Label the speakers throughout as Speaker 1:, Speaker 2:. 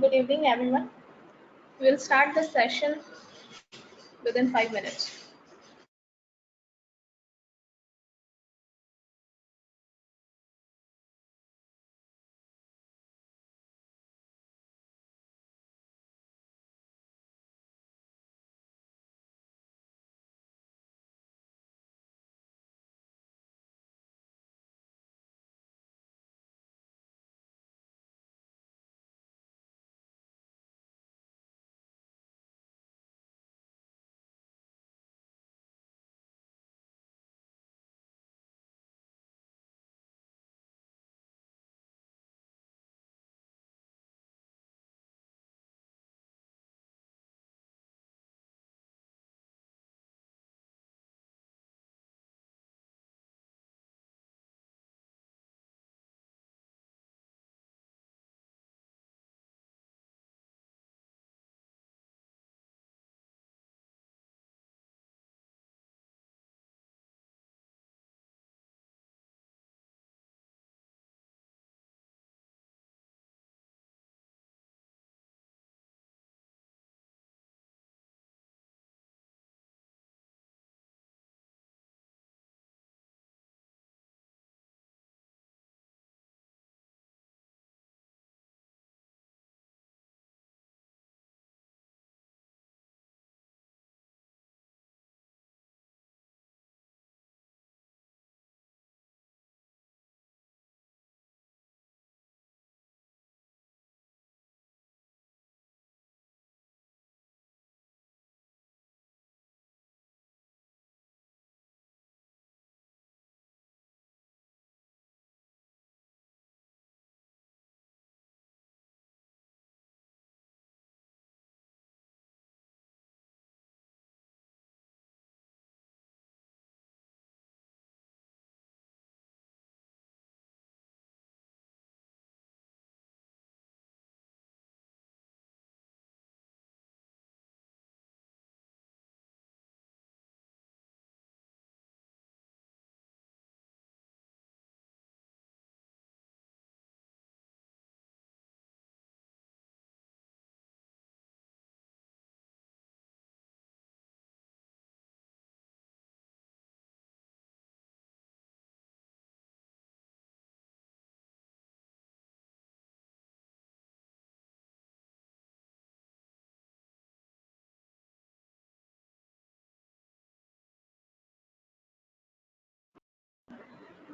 Speaker 1: Good evening, everyone. We'll start the session within 5 minutes.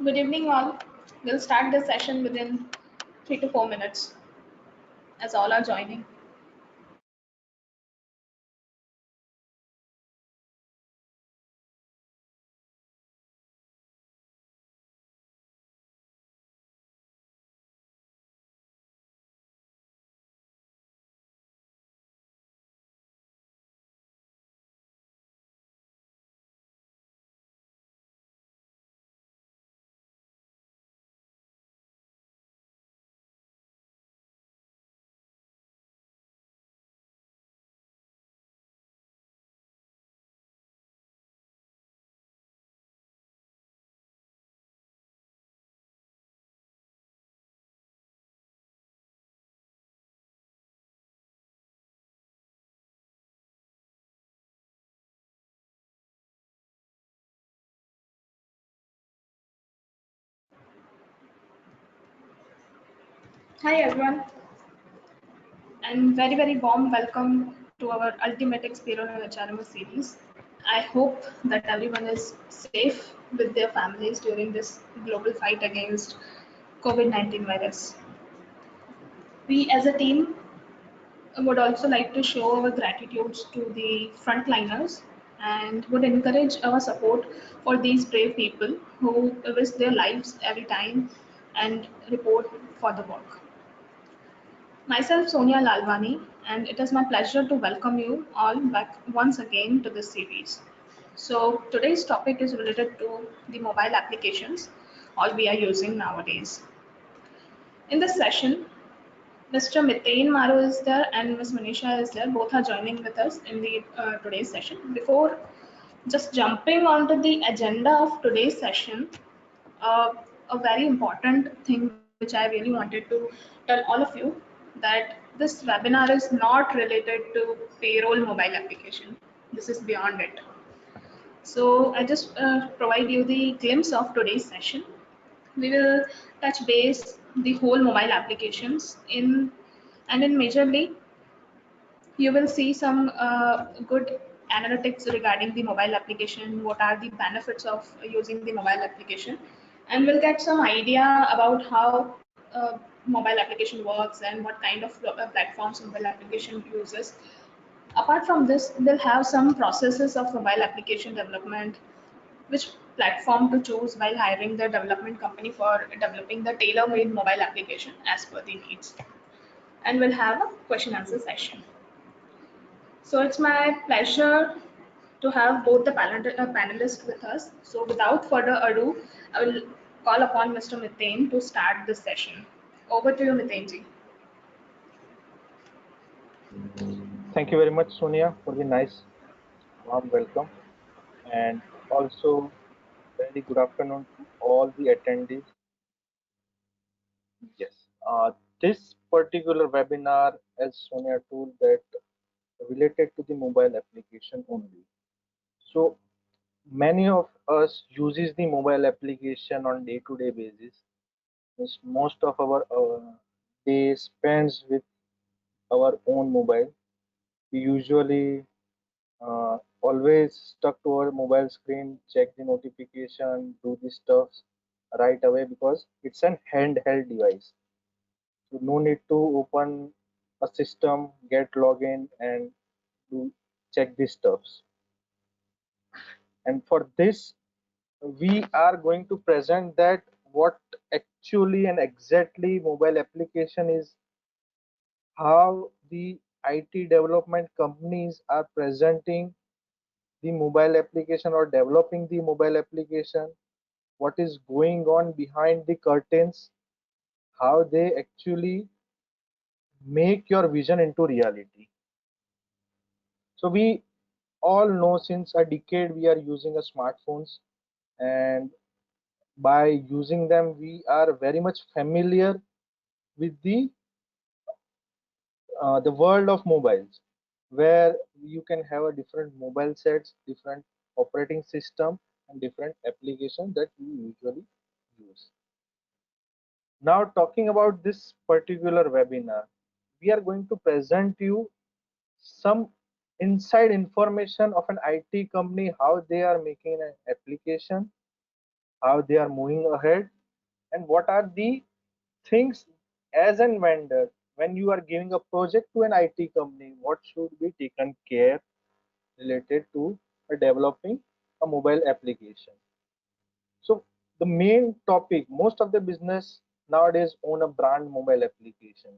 Speaker 1: Good evening, all. We'll start the session within 3 to 4 minutes as all are joining. Hi, everyone, and very warm welcome to our Ultimate Experience HRMS series. I hope that everyone is safe with their families during this global fight against COVID-19 virus. We as a team would also like to show our gratitudes to the frontliners and would encourage our support for these brave people who risk their lives every time and report for the work. Myself, Sonia Lalwani, and it is my pleasure to welcome you all back once again to this series. So, today's topic is related to the mobile applications all we are using nowadays. In this session, Mr. Miten Maru is there and Ms. Manisha is there. Both are joining with us in the today's session. Before just jumping onto the agenda of today's session, uh, a very important thing which I really wanted to tell all of you. that this webinar is not related to payroll mobile application. This is beyond it. So I just provide you the glimpse of today's session. We will touch base the whole mobile applications in, and in majorly you will see some good analytics regarding the mobile application, what are the benefits of using the mobile application, and we'll get some idea about how mobile application works and what kind of platforms mobile application uses. Apart from this, we'll have some processes of mobile application development, which platform to choose while hiring the development company for developing the tailor-made mobile application as per the needs. And we'll have a question answer session. So it's my pleasure to have both the panelists with us. So without further ado, I will call upon Mr. Miten to start this session. Over to you, Miten ji.
Speaker 2: Thank you very much, Sonia, for the nice warm welcome, and also very good afternoon to all the attendees. Yes, this particular webinar, as Sonia told, that related to the mobile application only. So many of us uses the mobile application on day-to-day basis. Most of our day spends with our own mobile. We usually always stuck to our mobile screen, check the notification, do the stuff right away because it's an handheld device. So no need to open a system, get login, and do check the stuffs. And for this, we are going to present that what actually and exactly mobile application is, how the IT development companies are presenting the mobile application or developing the mobile application, what is going on behind the curtains, how they actually make your vision into reality. So we all know since a decade we are using a smartphones, and by using them we are very much familiar with the world of mobiles, where you can have a different mobile sets, different operating system, and different applications that you usually use. Now talking about this particular webinar, we are going to present you some inside information of an IT company, how they are making an application, how they are moving ahead, and what are the things as an vendor when you are giving a project to an IT company, what should be taken care related to developing a mobile application. So the main topic, most of the business nowadays own a brand mobile application.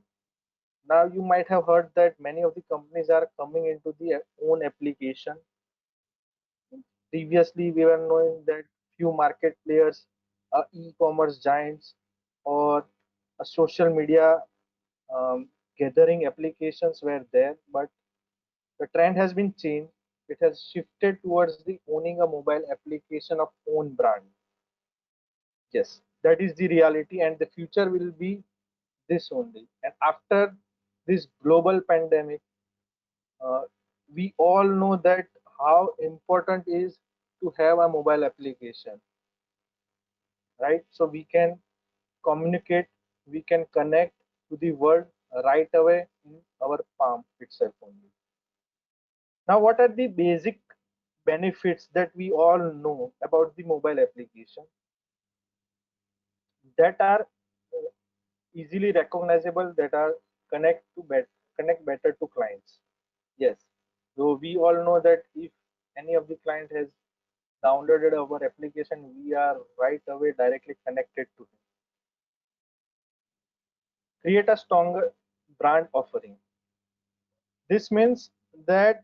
Speaker 2: Now you might have heard that many of the companies are coming into the own application. Previously, we were knowing that few market players, e-commerce giants, or a social media gathering applications were there, but the trend has been changed. It has shifted towards the owning a mobile application of own brand. Yes, that is the reality, and the future will be this only. And after this global pandemic, uh, we all know that how important is to have a mobile application, right? So we can communicate, we can connect to the world right away in our palm itself only. Now, what are the basic benefits that we all know about the mobile application that are easily recognizable, that are connect better to clients? Yes, so we all know that if any of the client has downloaded our application, we are right away directly connected to him. Create a stronger brand offering. This means that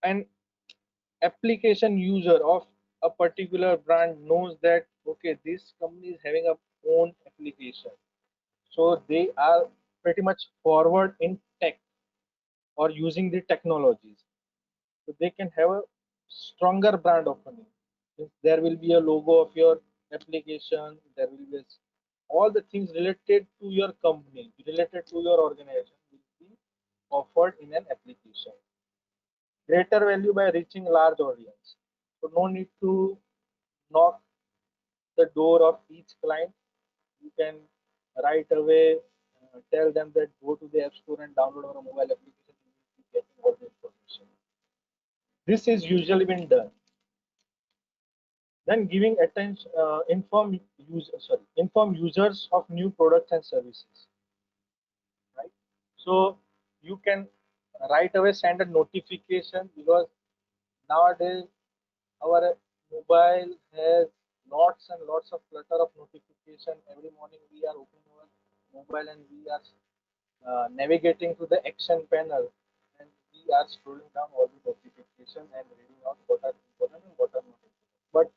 Speaker 2: an application user of a particular brand knows that okay, this company is having a own application, so they are pretty much forward in tech or using the technologies, so they can have a stronger brand offering. There will be a logo of your application, there will be all the things related to your company, related to your organization will be offered in an application. Greater value by reaching large audience. So no need to knock the door of each client. You can right away tell them that go to the app store and download our mobile application. You will be getting all the information. This is usually been done. Then giving attention, inform users of new products and services, right? So you can right away send a notification, because nowadays our mobile has lots and lots of clutter of notification. Every morning we are opening our mobile and we are navigating to the action panel, and we are scrolling down all the notification and reading out what are important and what are not important. But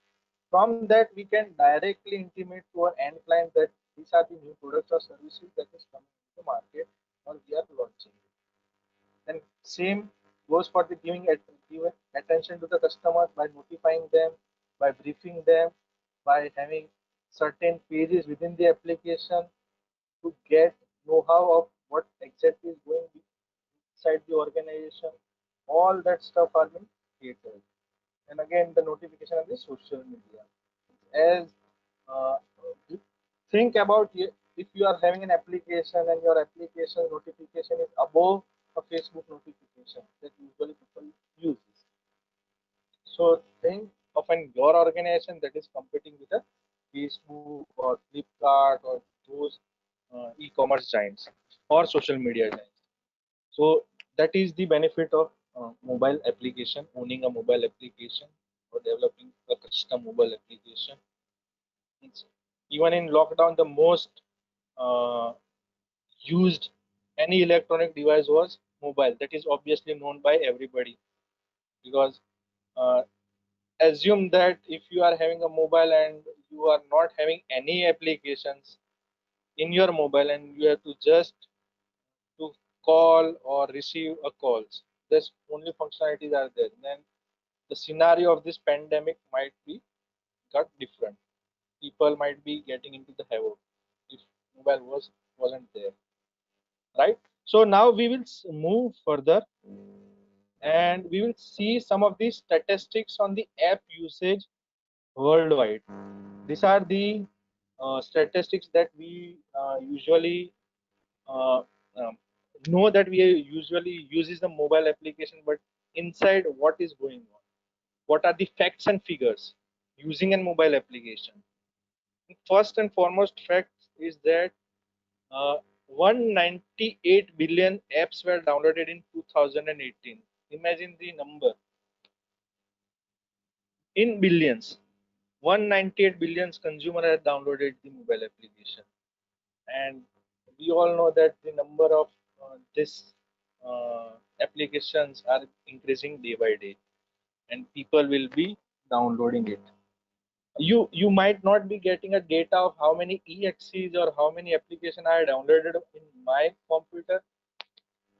Speaker 2: from that we can directly intimate to our end client that these are the new products or services that is coming to the market or we are launching. And same goes for the giving attention to the customer by notifying them, by briefing them, by having certain pages within the application to get know-how of what exactly is going inside the organization. All that stuff are being catered. And again, the notification of the social media. As uh, think about if you are having an application and your application notification is above a Facebook notification that usually people use. So think of your organization that is competing with a Facebook or Flipkart or those e-commerce giants or social media giants. So that is the benefit of mobile application, owning a mobile application or developing a custom mobile application. It's, even in lockdown, the most uh, used any electronic device was mobile. That is obviously known by everybody, because uh, assume that if you are having a mobile and you are not having any applications in your mobile and you have to just to call or receive a calls, there's only functionalities are there, then the scenario of this pandemic might be got different. People might be getting into the havoc if mobile wasn't there, right? So now we will move further and we will see some of the statistics on the app usage worldwide. These are the statistics that we usually uh, um, know that we usually uses the mobile application, but inside what is going on? What are the facts and figures using a mobile application? First and foremost fact is that 198 billion apps were downloaded in 2018. Imagine the number in billions. 198 billion consumers have downloaded the mobile application, and we all know that the number of this applications are increasing day by day, and people will be downloading it. You might not be getting a data of how many exes or how many applications I downloaded in my computer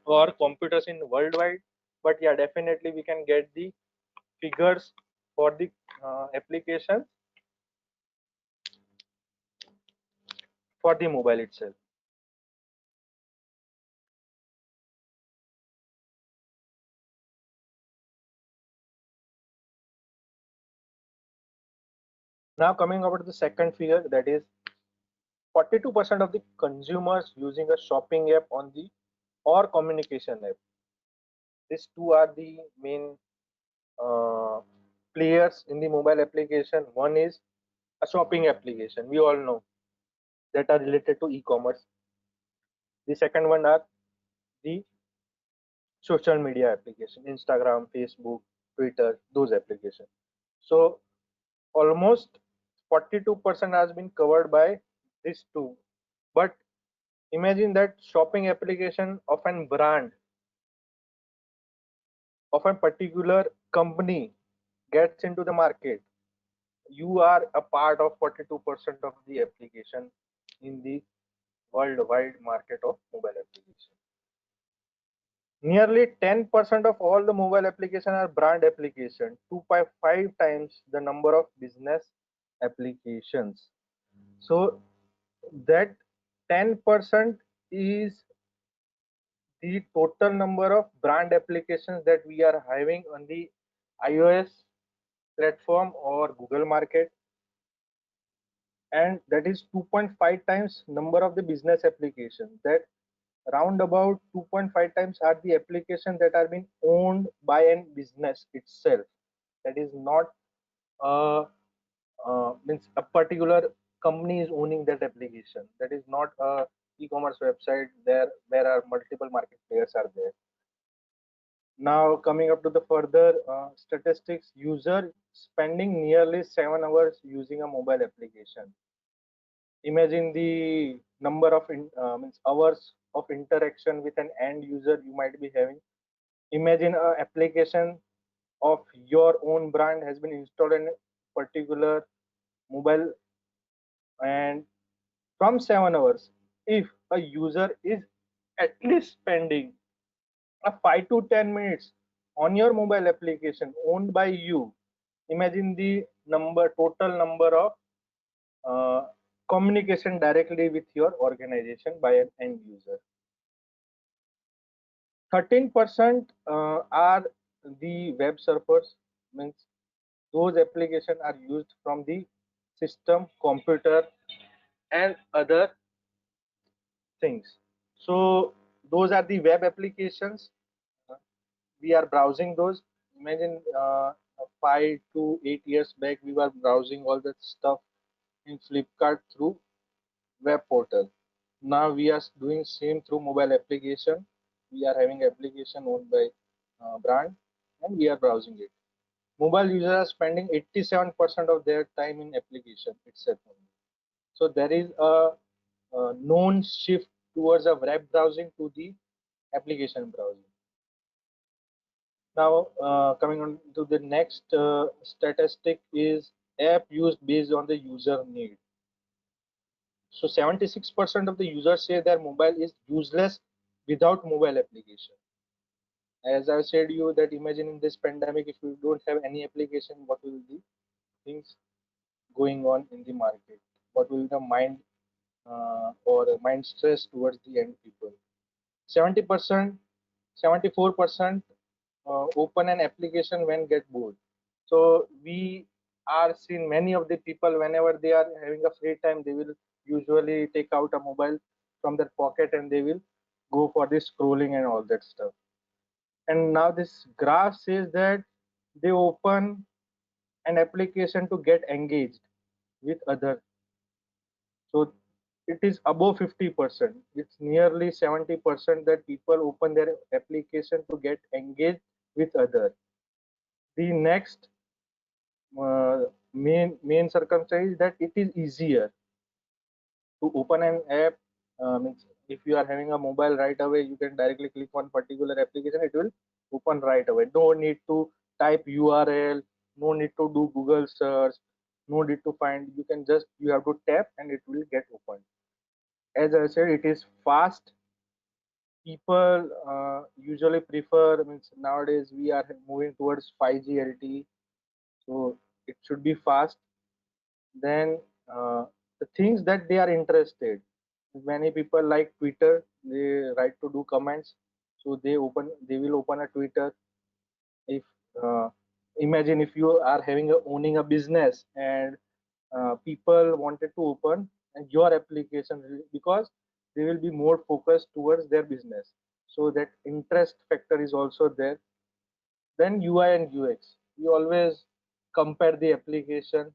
Speaker 2: or computers in worldwide, but yeah, definitely we can get the figures for the application for the mobile itself. Now coming over to the second figure, that is 42% of the consumers using a shopping app on the or communication app. These two are the main uh, players in the mobile application. One is a shopping application, we all know, that are related to e-commerce. The second one are the social media application, Instagram, Facebook, Twitter, those applications. So almost 42% has been covered by these two. But imagine that shopping application of a brand of a particular company gets into the market. You are a part of 42% of the application in the worldwide market of mobile application. Nearly 10% of all the mobile applications are brand application, 2.5 times the number of business applications. So that 10% is the total number of brand applications that we are having on the iOS platform or Google market, and that is 2.5 times number of the business applications. That round about 2.5 times are the applications that are being owned by a business itself. That is not means a particular company is owning that application. That is not a e-commerce website there where are multiple market players are there. Now coming up to the further statistics, user spending nearly 7 hours using a mobile application. Imagine the number of means hours of interaction with an end user you might be having. Imagine a application of your own brand has been installed in a particular mobile, and from 7 hours, if a user is at least spending a 5 to 10 minutes on your mobile application owned by you, imagine the total number of uh, communication directly with your organization by an end user. 13% are the web surfers, means those applications are used from the system, computer, and other things. So those are the web applications. We are browsing those. Imagine 5 to 8 years back, we were browsing all that stuff in Flipkart through web portal. Now we are doing same through mobile application. We are having application owned by brand, and we are browsing it. Mobile users are spending 87% of their time in application itself only. So there is a known shift towards a web browsing to the application browsing. Now coming on to the next statistic is app used based on the user need. So 76% of the users say their mobile is useless without mobile application. As I said you that imagine in this pandemic, if you don't have any application, what will be things going on in the market? What will be the or mind stress towards the end people? 70%, 74% open an application when get bored. So we are seeing many of the people whenever they are having a free time, they will usually take out a mobile from their pocket and they will go for the scrolling and all that stuff. And now this graph says that they open an application to get engaged with other. So it is above 50%. It's nearly 70% that people open their application to get engaged with other. The next main circumstance is that it is easier to open an app. Means if you are having a mobile right away, you can directly click on particular application, it will open right away. No need to type URL, no need to do Google search, no need to find. You can just you have to tap and it will get opened. As I said, it is fast. People usually prefer, means nowadays we are moving towards 5G LTE, so it should be fast. Then the things that they are interested, many people like Twitter, they like to do comments, so they will open a Twitter. If uh, imagine if you are owning a business and people wanted to open your application because they will be more focused towards their business, so that interest factor is also there. Then UI and UX, we always compare the application.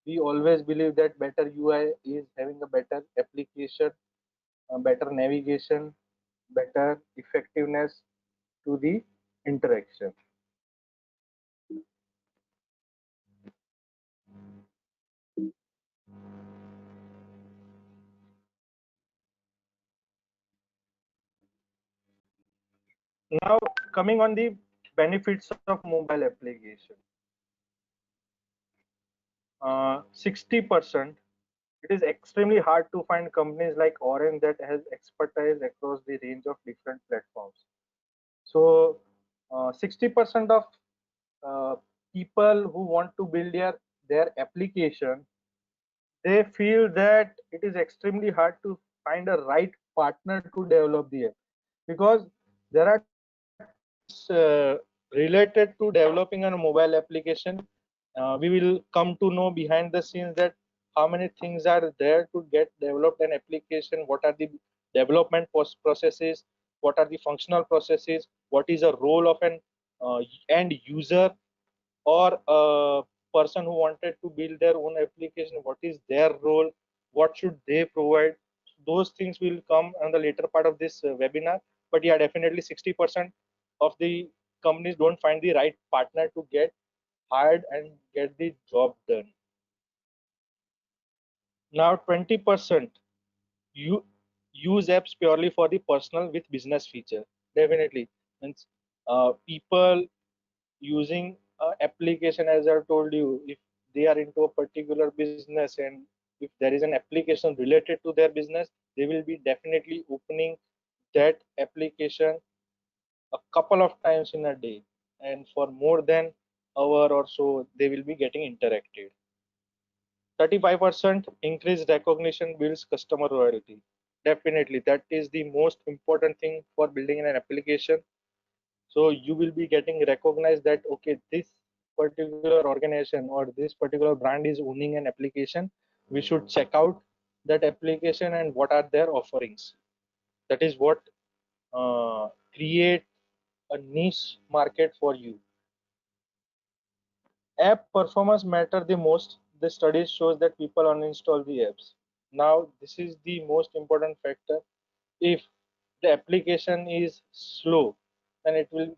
Speaker 2: We always believe that better UI is having a better application, better navigation, better effectiveness to the interaction. Now coming on the benefits of mobile application, 60%. It is extremely hard to find companies like Orange that has expertise across the range of different platforms. So 60% of uh, people who want to build their application, they feel that it is extremely hard to find a right partner to develop the app, because there are related to developing a mobile application. We will come to know behind the scenes that how many things are there to get developed an application, what are the development processes, what are the functional processes, what is the role of an end user or a person who wanted to build their own application, what is their role, what should they provide. Those things will come on the later part of this webinar. But yeah, definitely 60% of the companies don't find the right partner to get hired and get the job done. Now 20% you use apps purely for the personal with business feature. Definitely means people using application, as I told you, if they are into a particular business and if there is an application related to their business, they will be definitely opening that application a couple of times in a day, and for more than hour or so they will be getting interacted. 35% increased recognition builds customer loyalty. Definitely that is the most important thing for building an application. So you will be getting recognized that okay, this particular organization or this particular brand is owning an application, we should check out that application and what are their offerings. That is what create a niche market for you. App performance matter the most. The studies shows that people uninstall the apps. Now this is the most important factor. If the application is slow, then it will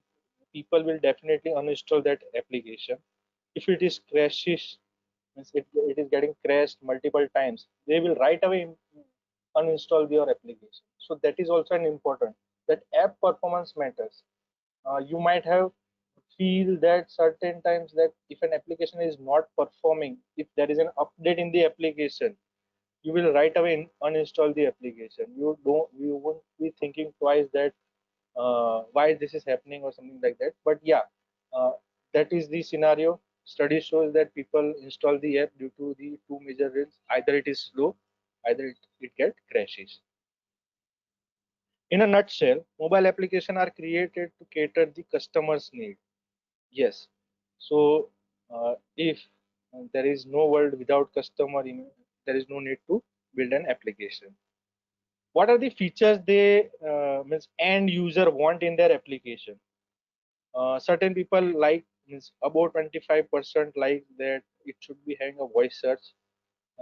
Speaker 2: people will definitely uninstall that application. If it is crashes, means it is getting crashed multiple times, they will right away uninstall your application. So that is also an important, that app performance matters. You might have feel that certain times that if an application is not performing, if there is an update in the application, you will right away uninstall the application. You won't be thinking twice that why this is happening or something like that. But yeah, uh, that is the scenario. Study shows that people install the app due to the two major reasons: either it is slow, either it get crashes. In a nutshell, mobile applications are created to cater the customer's need. Yes. So if there is no world without customer, there is no need to build an application. What are the features they means end user want in their application? Certain people like, means about 25% like that it should be having a voice search.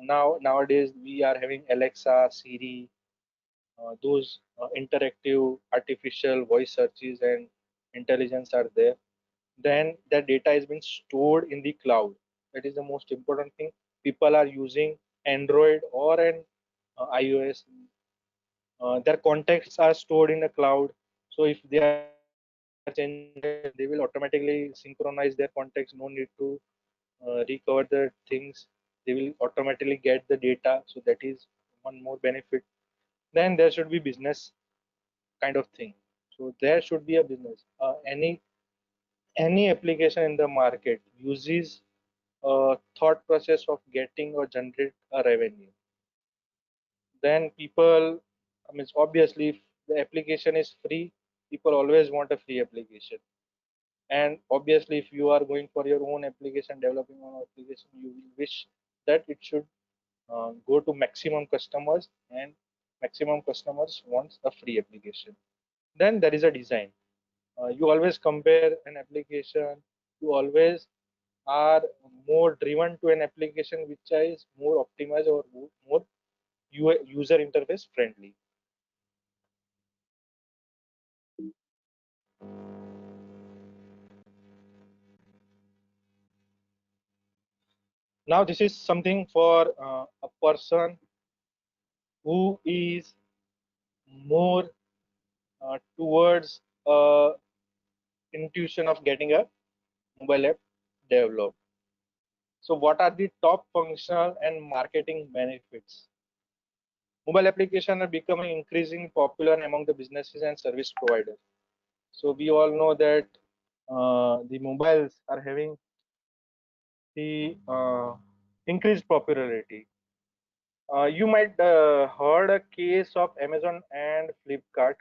Speaker 2: Nowadays we are having Alexa, Siri, those interactive artificial voice searches and intelligence are there. Then that data has been stored in the cloud. That is the most important thing. People are using Android or an iOS. Their contacts are stored in the cloud. So if they are changing contacts, they will automatically synchronize their contacts. No need to recover the things. They will automatically get the data. So that is one more benefit. Then there should be business kind of thing. So there should be a business. Any application in the market uses a thought process of getting or generate a revenue. Then people, I mean, obviously, if the application is free, people always want a free application. And obviously, if you are going for your own application, developing your own application, you will wish that it should go to maximum customers, and maximum customers wants a free application. Then there is a design. You always compare an application, you always are more driven to an application which is more optimized or more user interface friendly. Now this is something for a person who is more towards intuition of getting a mobile app developed. So what are the top functional and marketing benefits? Mobile applications are becoming increasingly popular among the businesses and service providers. So we all know that the mobiles are having the increased popularity. You might heard a case of Amazon and Flipkart.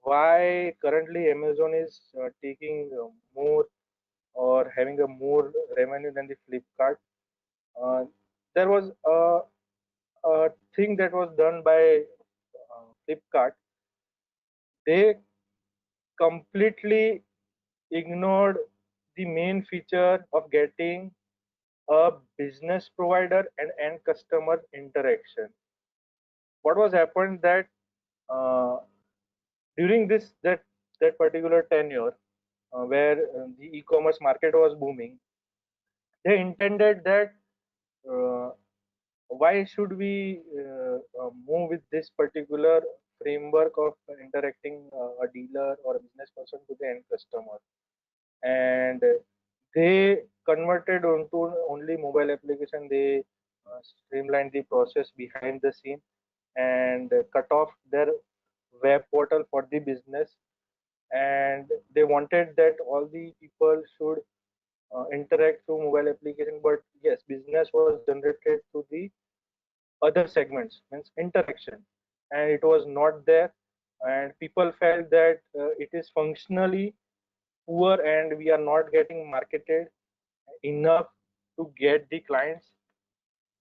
Speaker 2: Why currently Amazon is taking more or having a more revenue than the Flipkart? Uh, there was a thing that was done by Flipkart. They completely ignored the main feature of getting a business provider and end customer interaction. What was happened that uh, during that particular tenure where the e-commerce market was booming, they intended that uh, why should we move with this particular framework of interacting a dealer or a business person to the end customer, and they converted onto only mobile application. They streamlined the process behind the scene and cut off their web portal for the business, and they wanted that all the people should interact through mobile application. But yes, business was generated through the other segments, means interaction, and it was not there, and people felt that it is functionally poor and we are not getting marketed enough to get the clients,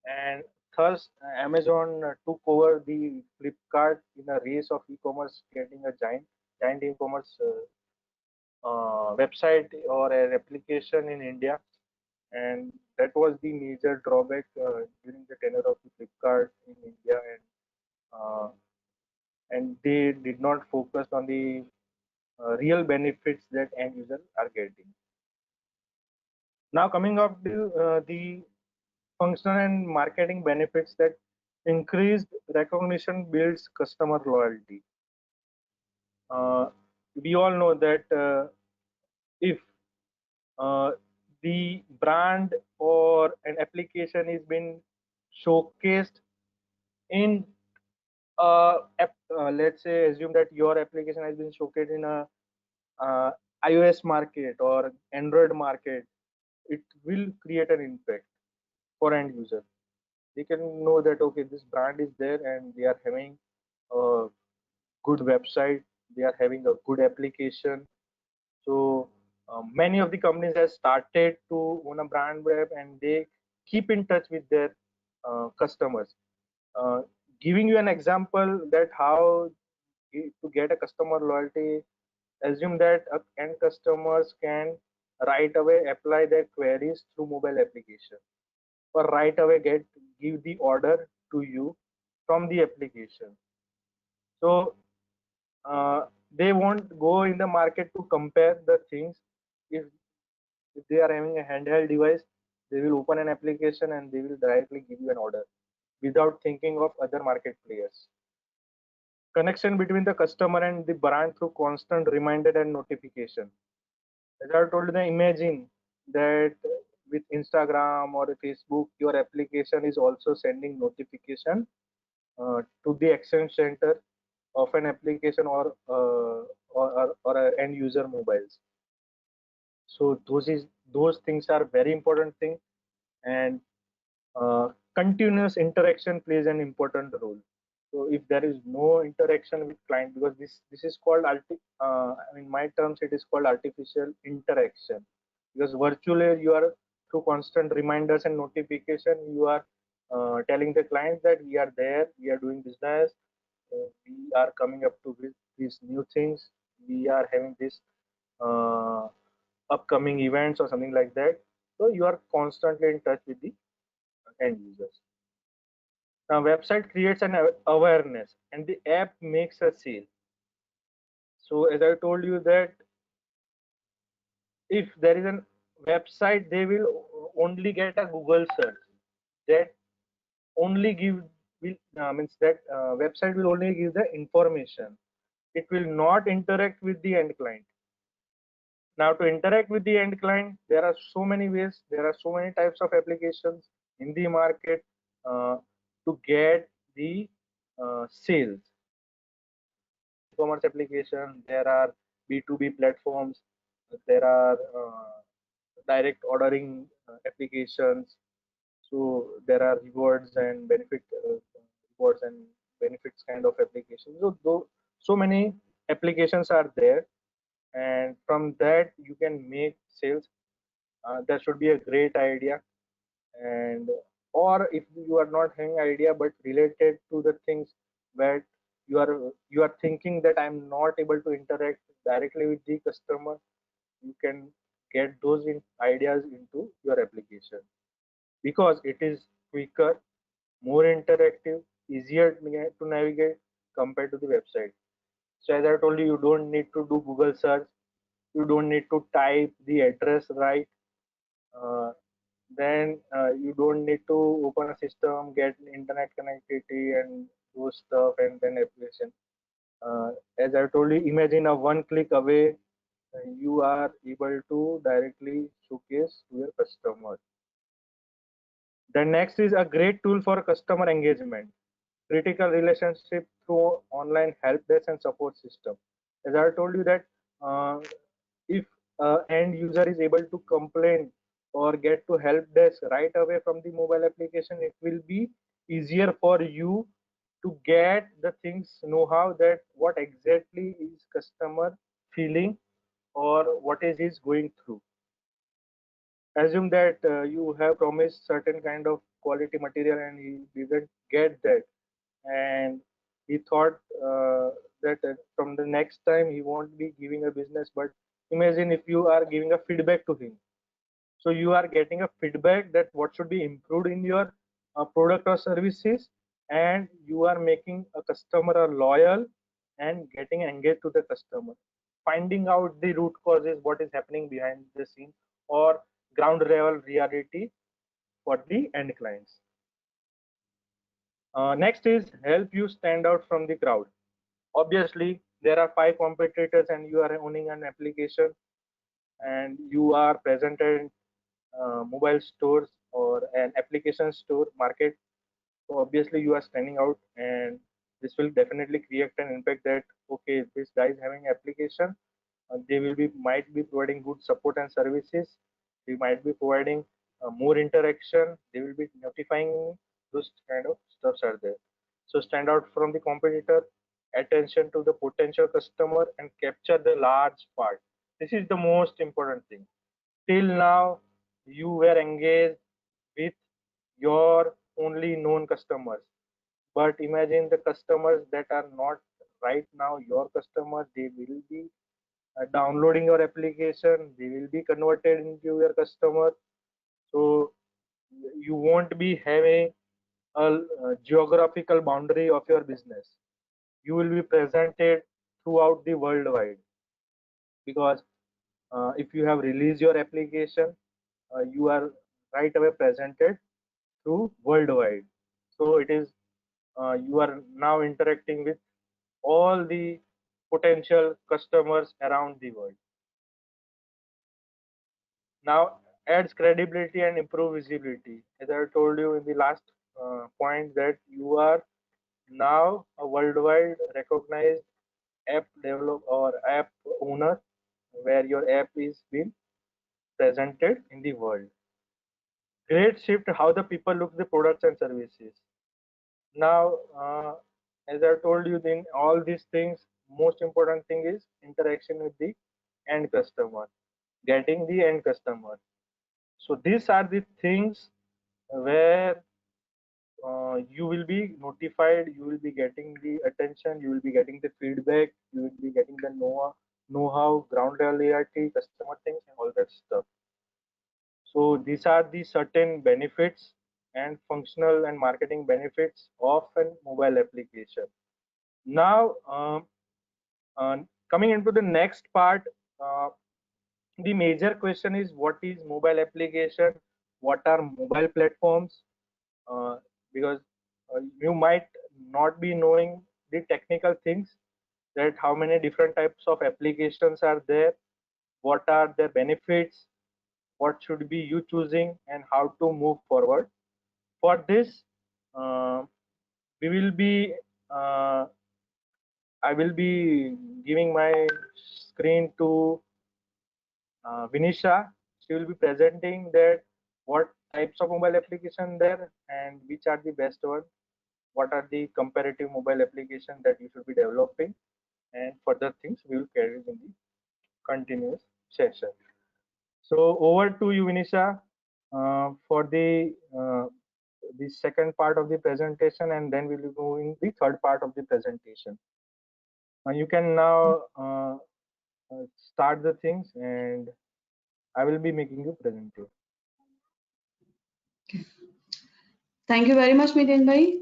Speaker 2: and thus Amazon took over the Flipkart in a race of e-commerce, getting a giant e-commerce website or an application in India, and that was the major drawback during the tenure of the Flipkart in India, uh, and they did not focus on the real benefits that end users are getting. Now coming up to the functional and marketing benefits, that increased recognition builds customer loyalty. Uh, we all know that if uh, the brand or an application is been showcased in let's say assume that your application has been showcased in a uh, iOS market or Android market, it will create an impact for end user. They can know that okay, this brand is there and they are having a good website, they are having a good application. So many of the companies have started to own a brand web and they keep in touch with their customers. Uh, Giving you an example that how to get a customer loyalty, assume that end customers can right away apply their queries through mobile application or right away give the order to you from the application. So uh, they won't go in the market to compare the things. If they are having a handheld device, they will open an application and they will directly give you an order without thinking of other market players. Connection between the customer and the brand through constant reminder and notification. As I told you, imagine that with Instagram or Facebook, your application is also sending notification to the Exchange Center of an application or a end user mobiles. So those things are very important thing, and continuous interaction plays an important role. So if there is no interaction with client, because this is called in my terms it is called artificial interaction, because virtually you are through constant reminders and notification you are telling the client that we are there, we are doing business, we are coming up to with these new things, we are having this uh, upcoming events or something like that. So you are constantly in touch with the end users. Now, website creates an awareness, and the app makes a sale. So, as I told you that if there is a website, they will only get a Google search. That only give will means that website will only give the information. It will not interact with the end client. Now, to interact with the end client, there are so many ways. There are so many types of applications in the market uh, to get the sales. E-commerce application, there are B2B platforms, there are direct ordering applications. So there are rewards and benefits kind of applications. So many applications are there, and from that you can make sales. That should be a great idea. And or if you are not having idea but related to the things that you are thinking that I'm not able to interact directly with the customer, you can get those ideas into your application, because it is quicker, more interactive, easier to navigate compared to the website. So as I told you, you don't need to do Google search, you don't need to type the address right. uh, then you don't need to open a system, get internet connectivity and those stuff, and then application. uh, as I told you, imagine a one click away, you are able to directly showcase to your customer. The next is a great tool for customer engagement, critical relationship through online help desk and support system. As I told you that uh, if end user is able to complain or get to help desk right away from the mobile application, it will be easier for you to get the things know-how that what exactly is customer feeling or what is he going through. Assume that you have promised certain kind of quality material and he didn't get that, and he thought that from the next time he won't be giving a business. But imagine if you are giving a feedback to him, so you are getting a feedback that what should be improved in your product or services, and you are making a customer a loyal and getting engaged to the customer, finding out the root causes, what is happening behind the scene, or ground level reality for the end clients. Next is help you stand out from the crowd. Obviously there are five competitors and you are owning an application and you are present in mobile stores or an application store market. So obviously you are standing out, and this will definitely create an impact that okay, this guy is having application, they will be might be providing good support and services, they might be providing more interaction, they will be notifying me. Those kind of stuffs are there. So stand out from the competitor, attention to the potential customer, and capture the large part. This is the most important thing. Till now you were engaged with your only known customers, but imagine the customers that are not right now your customers, they will be downloading your application, they will be converted into your customer. So you won't be having a geographical boundary of your business, you will be presented throughout the worldwide, because if you have released your application, you are right away presented through worldwide. So it is you are now interacting with all the potential customers around the world. Now adds credibility and improve visibility. As I told you in the last point, that you are now a worldwide recognized app developer or app owner, where your app is being presented in the world. Great shift how the people look the products and services. Now, as I told you, in all these things, most important thing is interaction with the end customer, getting the end customer. So these are the things where you will be notified, you will be getting the attention, you will be getting the feedback, you will be getting the know-how, ground reality, customer things, and all that stuff. So these are the certain benefits and functional and marketing benefits of a mobile application. Now, uh, coming into the next part, uh, the major question is what is mobile application? What are mobile platforms? Because you might not be knowing the technical things, that how many different types of applications are there, what are the benefits, what should be you choosing, and how to move forward. For this, uh, we will be uh, I will be giving my screen to Vinisha. She will be presenting that what types of mobile application there and which are the best one, what are the comparative mobile application that you should be developing, and further things we will carry in the continuous session. So over to you, Vinisha, for the second part of the presentation, and then we will go in the third part of the presentation. You can now start the things, and I will be making you presentation.
Speaker 3: Thank you very much, Miten bhai.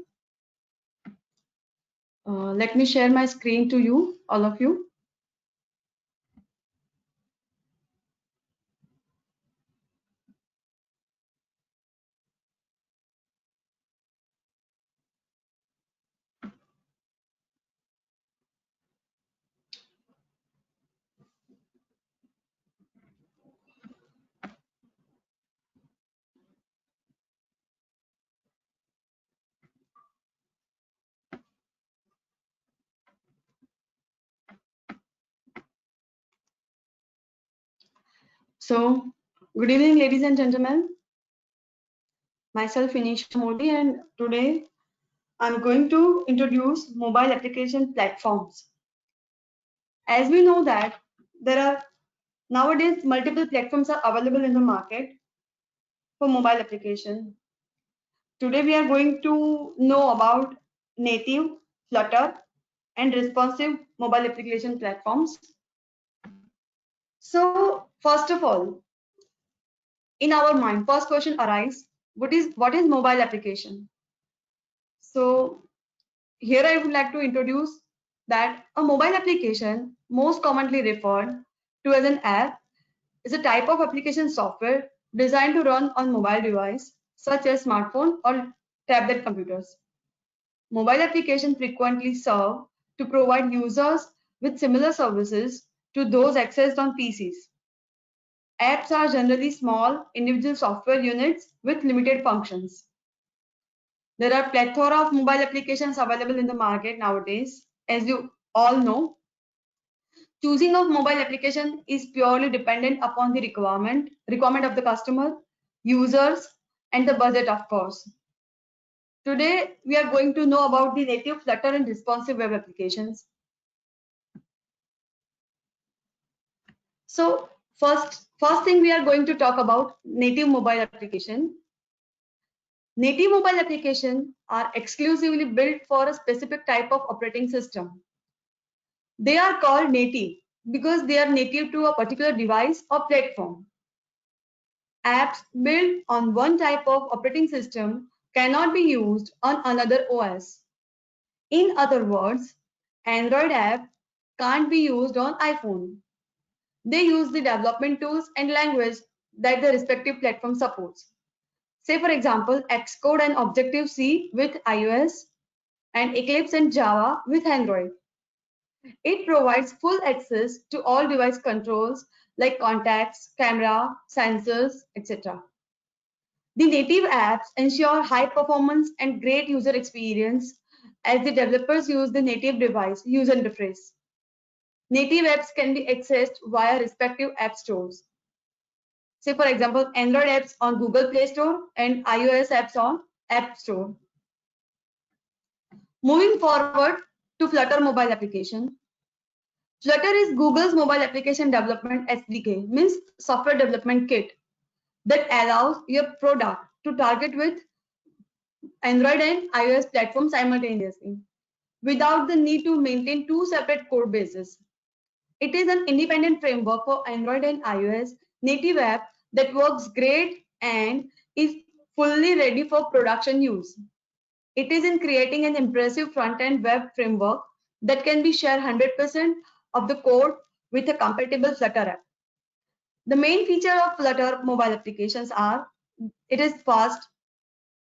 Speaker 3: Let me share my screen to you, all of you. So, good evening, ladies and gentlemen. Myself, Vinisha Modi, and today I'm going to introduce mobile application platforms. As we know that there are nowadays multiple platforms are available in the market for mobile application. Today we are going to know about native, Flutter, and responsive mobile application platforms. So first of all, in our mind, first question arises: what is mobile application? So here I would like to introduce that a mobile application, most commonly referred to as an app, is a type of application software designed to run on mobile device such as smartphone or tablet computers. Mobile applications frequently serve to provide users with similar services to those accessed on PCs. Apps are generally small individual software units with limited functions. There are plethora of mobile applications available in the market nowadays. As you all know, choosing of mobile application is purely dependent upon the requirement of the customer, users, and the budget, of course. Today, we are going to know about the native Flutter and responsive web applications. So first thing we are going to talk about native mobile application. Native mobile applications are exclusively built for a specific type of operating system. They are called native because they are native to a particular device or platform. Apps built on one type of operating system cannot be used on another OS. In other words, Android app can't be used on iPhone. They use the development tools and language that the respective platform supports. Say for example, Xcode and Objective-C with iOS and Eclipse and Java with Android. It provides full access to all device controls like contacts, camera, sensors, etc. The native apps ensure high performance and great user experience as the developers use the native device user interface. Native apps can be accessed via respective app stores. Say for example, Android apps on Google Play Store and iOS apps on App Store. Moving forward to Flutter mobile application. Flutter is Google's mobile application development SDK, means software development kit, that allows your product to target with Android and iOS platforms simultaneously without the need to maintain two separate code bases. It is an independent framework for Android and iOS native app that works great and is fully ready for production use. It is in creating an impressive front-end web framework that can be shared 100% of the code with a compatible Flutter app. The main feature of Flutter mobile applications are: it is fast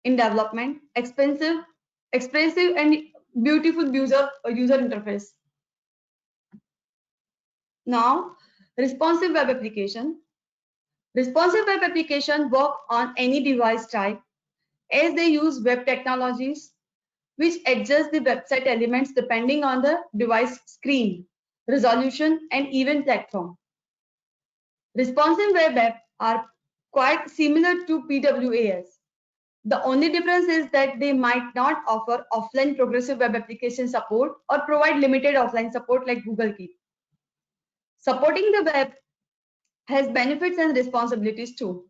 Speaker 3: in development, expressive and beautiful user interface. Now, responsive web application. Responsive web application work on any device type as they use web technologies which adjust the website elements depending on the device screen, resolution, and even platform. Responsive web apps are quite similar to PWAS. The only difference is that they might not offer offline progressive web application support or provide limited offline support like Google Keep. Supporting the web has benefits and responsibilities too.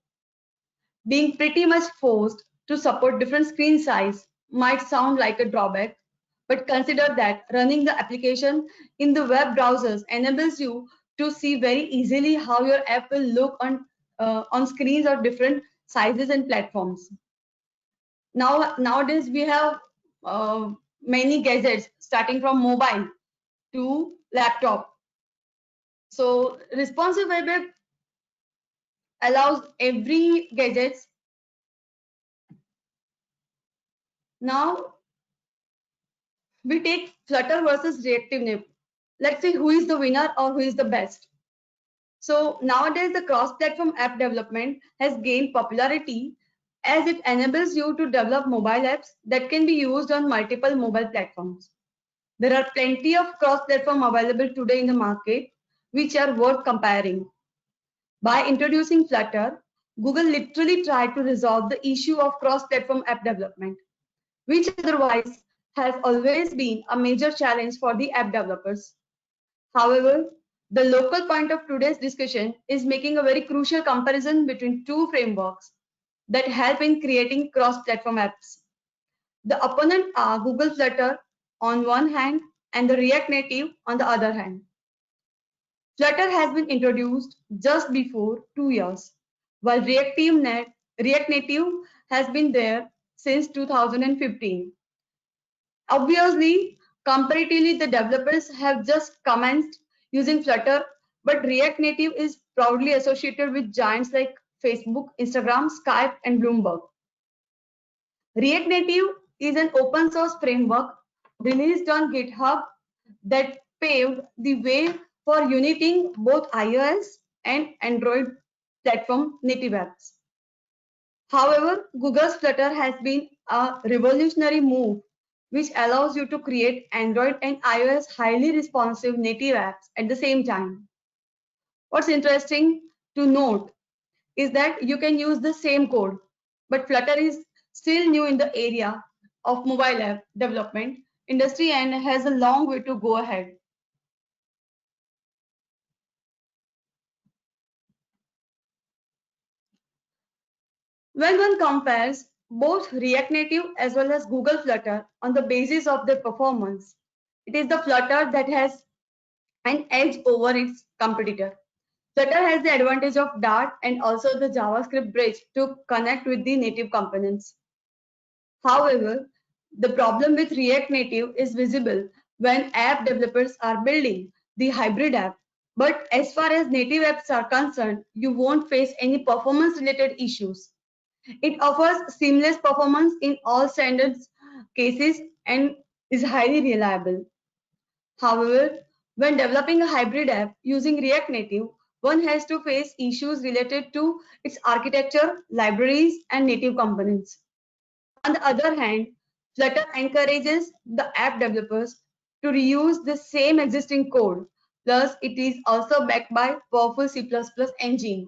Speaker 3: Being pretty much forced to support different screen size might sound like a drawback, but consider that running the application in the web browsers enables you to see very easily how your app will look on screens of different sizes and platforms. Nowadays we have many gadgets starting from mobile to laptop. So responsive web app allows every gadgets. Now we take Flutter versus reactive native. Let's see who is the winner or who is the best. So nowadays the cross-platform app development has gained popularity as it enables you to develop mobile apps that can be used on multiple mobile platforms. There are plenty of cross-platform available today in the market, which are worth comparing. By introducing Flutter, Google literally tried to resolve the issue of cross-platform app development, which otherwise has always been a major challenge for the app developers. However, the local point of today's discussion is making a very crucial comparison between two frameworks that help in creating cross-platform apps. The opponent are Google Flutter on one hand and the React Native on the other hand. Flutter has been introduced just before 2 years, while React Native has been there since 2015. Obviously, comparatively, the developers have just commenced using Flutter, but React Native is proudly associated with giants like Facebook, Instagram, Skype, and Bloomberg. React Native is an open source framework released on GitHub that paved the way for uniting both iOS and Android platform native apps. However, Google's Flutter has been a revolutionary move which allows you to create Android and iOS highly responsive native apps at the same time. What's interesting to note is that you can use the same code, but Flutter is still new in the area of mobile app development industry and has a long way to go ahead. When one compares both React Native as well as Google Flutter on the basis of their performance, it is the Flutter that has an edge over its competitor. Flutter has the advantage of Dart and also the JavaScript bridge to connect with the native components. However, the problem with React Native is visible when app developers are building the hybrid app. But as far as native apps are concerned, you won't face any performance related issues. It offers seamless performance in all standards cases and is highly reliable. However, when developing a hybrid app using React Native, one has to face issues related to its architecture, libraries, and native components. On the other hand, Flutter encourages the app developers to reuse the same existing code. Plus, it is also backed by powerful C++ engine.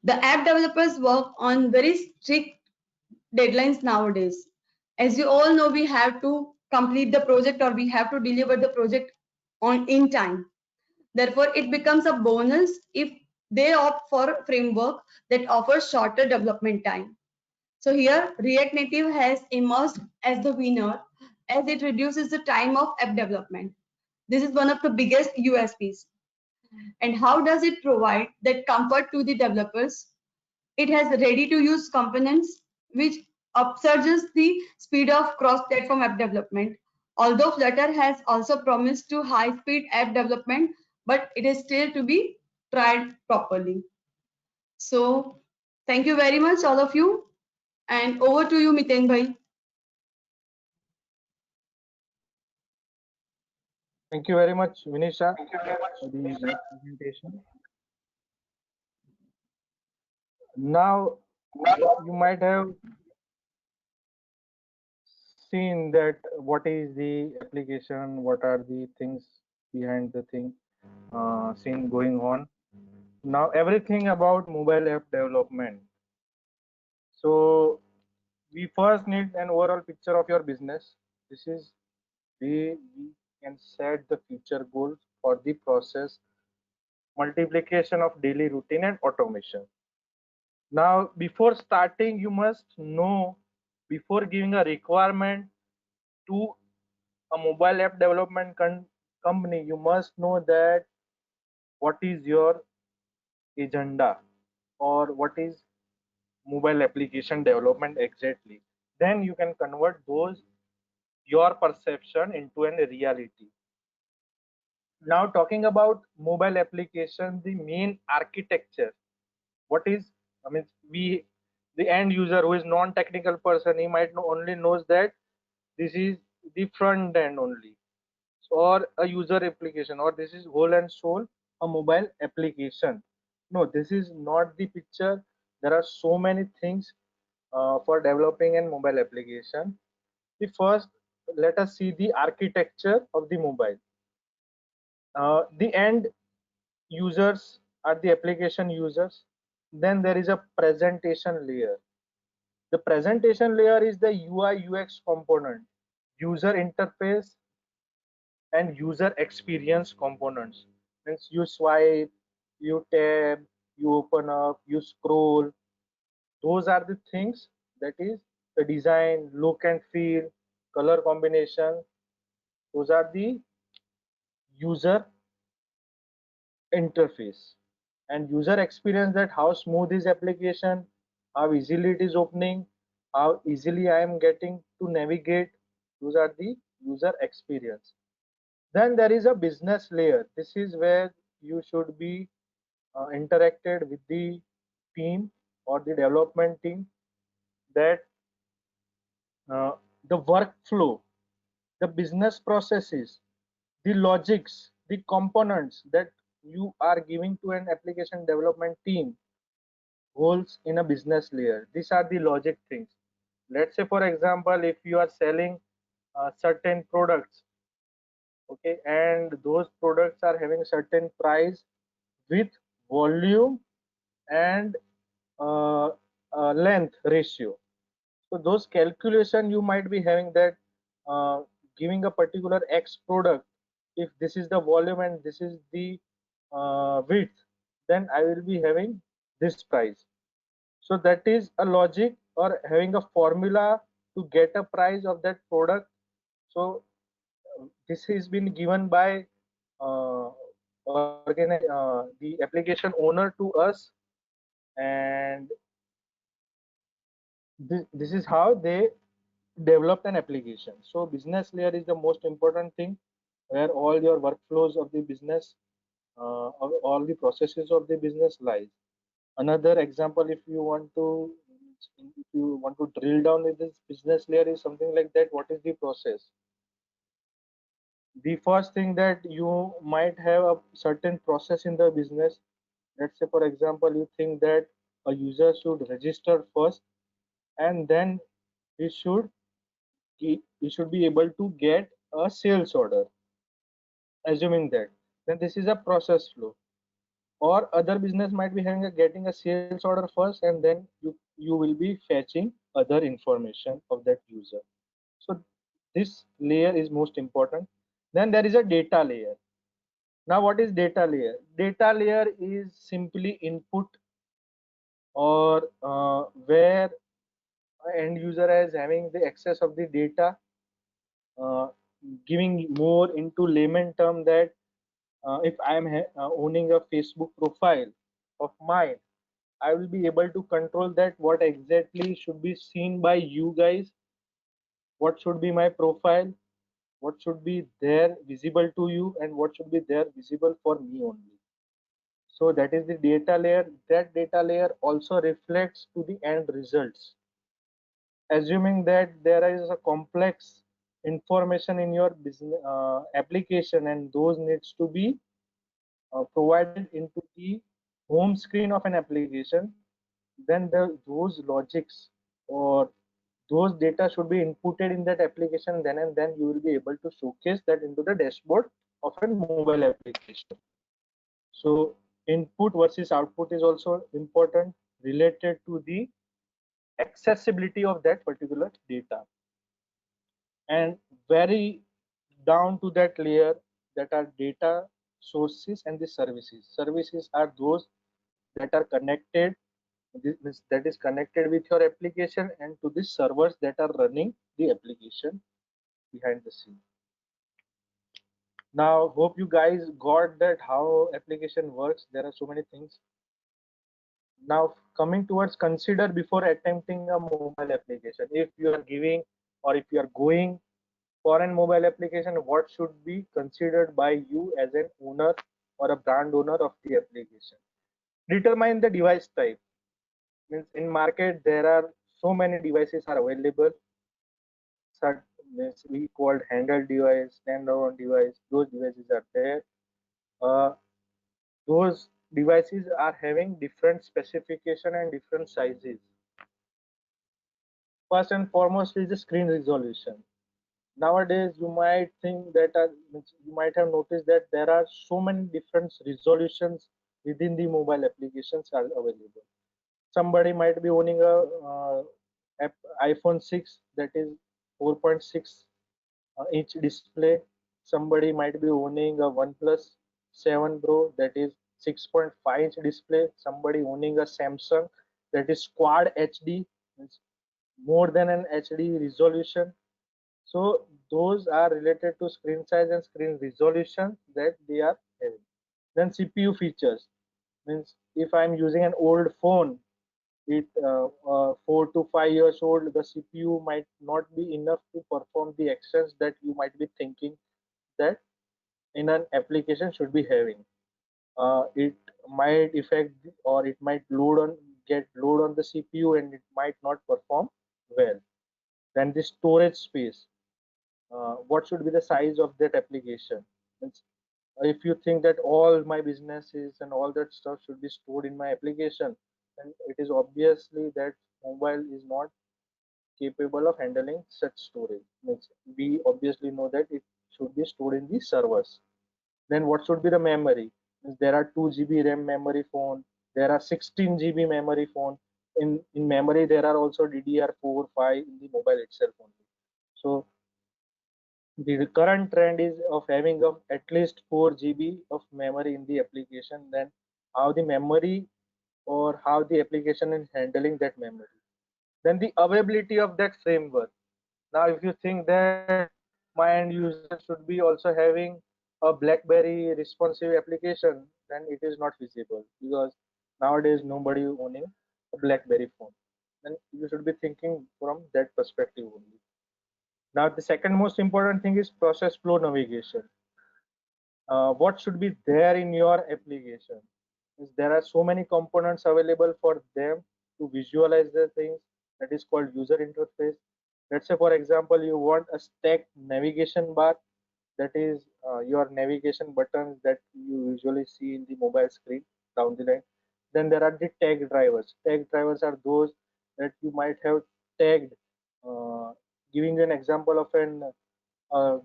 Speaker 3: The app developers work on very strict deadlines nowadays. As you all know, we have to complete the project or we have to deliver the project on in time. Therefore, it becomes a bonus if they opt for a framework that offers shorter development time. So here, React Native has emerged as the winner as it reduces the time of app development. This is one of the biggest USPs. And how does it provide that comfort to the developers? It has ready-to-use components which upsurges the speed of cross-platform app development. Although Flutter has also promised to high-speed app development, but it is still to be tried properly. So thank you very much, all of you. And over to you, Miten bhai.
Speaker 2: Thank you very much, Vinisha, for the nice presentation. Now, you might have seen that what is the application, what are the things behind the thing. scene going on. Now everything about mobile app development. So we first need an overall picture of your business. This is where we can set the future goals for the process, multiplication of daily routine and automation. Now, before starting, you must know, before giving a requirement to a mobile app development company, you must know that what is your agenda or what is mobile application development exactly. Then you can convert those your perception into a reality. Now, talking about mobile application, the main architecture, what is, I mean, we, the end user who is non-technical person, he might know, only knows that this is the front end only, or a user application, or this is whole and soul a mobile application. No, this is not the picture. There are so many things for developing a mobile application. The first, let us see the architecture of the mobile. The end users are the application users. Then there is a presentation layer. The presentation layer is the UI UX component, user interface and user experience components. Means you swipe, you tab, you open up, you scroll. Those are the things, that is the design, look and feel, color combination. Those are the user interface. And user experience, that how smooth is application, how easily it is opening, how easily I am getting to navigate. Those are the user experience. Then there is a business layer. This is where you should be interacted with the team or the development team, that uh, the workflow, the business processes, the logics, the components that you are giving to an application development team holds in a business layer. These are the logic things. Let's say, for example, if you are selling certain products, okay, and those products are having certain price with volume and uh, length ratio. So those calculation you might be having, that giving a particular X product, if this is the volume and this is the width, then I will be having this price. So that is a logic, or having a formula to get a price of that product. So this has been given by uh, the application owner to us, and this is how they developed an application. So business layer is the most important thing, where all your workflows of the business, all the processes of the business lies. Another example, if you want to drill down in this business layer, is something like that. What is the process? The first thing, that you might have a certain process in the business. Let's say, for example, you think that a user should register first, and then he should he should be able to get a sales order. Assuming that, then this is a process flow. Or other business might be having getting a sales order first, and then you will be fetching other information of that user. So this layer is most important. Then there is a data layer. Now what is data layer? Data layer is simply input, or where end user is having the access of the data, uh, giving more into layman term, that if I am owning a Facebook profile of mine, I will be able to control that what exactly should be seen by you guys, what should be my profile, what should be there visible to you, and what should be there visible for me only. So that is the data layer. That data layer also reflects to the end results. Assuming that there is a complex information in your business application, and those needs to be provided into the home screen of an application, then those logics or those data should be inputted in that application, then and then you will be able to showcase that into the dashboard of a mobile application. So input versus output is also important, related to the accessibility of that particular data, and very down to that layer, that are data sources and the services. Services are those that are connected, this means that is connected with your application and to the servers that are running the application behind the scene. Now hope you guys got that how application works. There are so many things. Now coming towards, consider before attempting a mobile application. If you are giving, or if you are going for an mobile application, what should be considered by you as an owner or a brand owner of the application? Determine the device type. Means in market there are so many devices are available. Such means we called handheld device, standalone device. Those devices are there. Uh, those devices are having different specification and different sizes. First and foremost is the screen resolution. Nowadays you might think that you might have noticed that there are so many different resolutions within the mobile applications are available. Somebody might be owning a iPhone 6 that is 4.6 inch display. Somebody might be owning a OnePlus 7 Pro that is 6.5 inch display. Somebody owning a Samsung that is Quad HD, means more than an HD resolution. So those are related to screen size and screen resolution that they are having. Then CPU features, means if I'm using an old phone, it 4 to 5 years old, the CPU might not be enough to perform the actions that you might be thinking that in an application should be having. It might affect, or it might get load on the CPU, and it might not perform well. Then the storage space, what should be the size of that application? Means, if you think that all my businesses and all that stuff should be stored in my application, then it is obviously that mobile is not capable of handling such storage. Means we obviously know that it should be stored in the servers. Then what should be the memory? Means there are 2 GB RAM memory phone, there are 16 GB memory phone. In memory there are also DDR4, 5 in the mobile itself only. So the current trend is of having of at least 4 GB of memory in the application. Then how the memory, or how the application is handling that memory. Then the availability of that framework. Now if you think that my end user should be also having a BlackBerry responsive application, then it is not feasible, because nowadays nobody owning a BlackBerry phone. Then you should be thinking from that perspective only. Now the second most important thing is process flow navigation. What should be there in your application? Is there are so many components available for them to visualize the things, that is called user interface. Let's say for example you want a stacked navigation bar, that is your navigation buttons that you usually see in the mobile screen down the line. Then there are the tag drivers. Tag drivers are those that you might have tagged. uh, Giving you an example of an uh,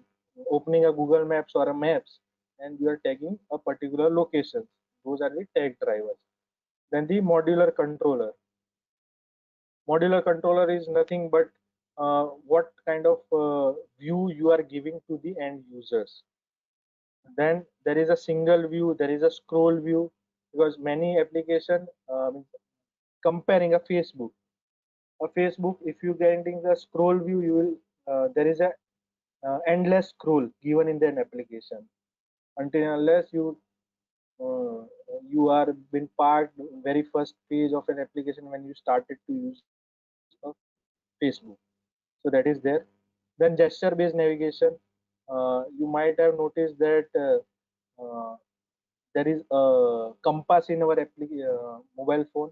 Speaker 2: opening a Google Maps or a Maps, and you are tagging a particular location. Those are the tag drivers. Then the modular controller. Modular controller is nothing but what kind of view you are giving to the end users. Then there is a single view, there is a scroll view, because many application, comparing a Facebook, if you getting the scroll view, you will there is a endless scroll given in an application, until unless uh, you are been part very first page of an application when you started to use Facebook. So that is there. Then gesture based navigation, you might have noticed that there is a compass in our mobile phone,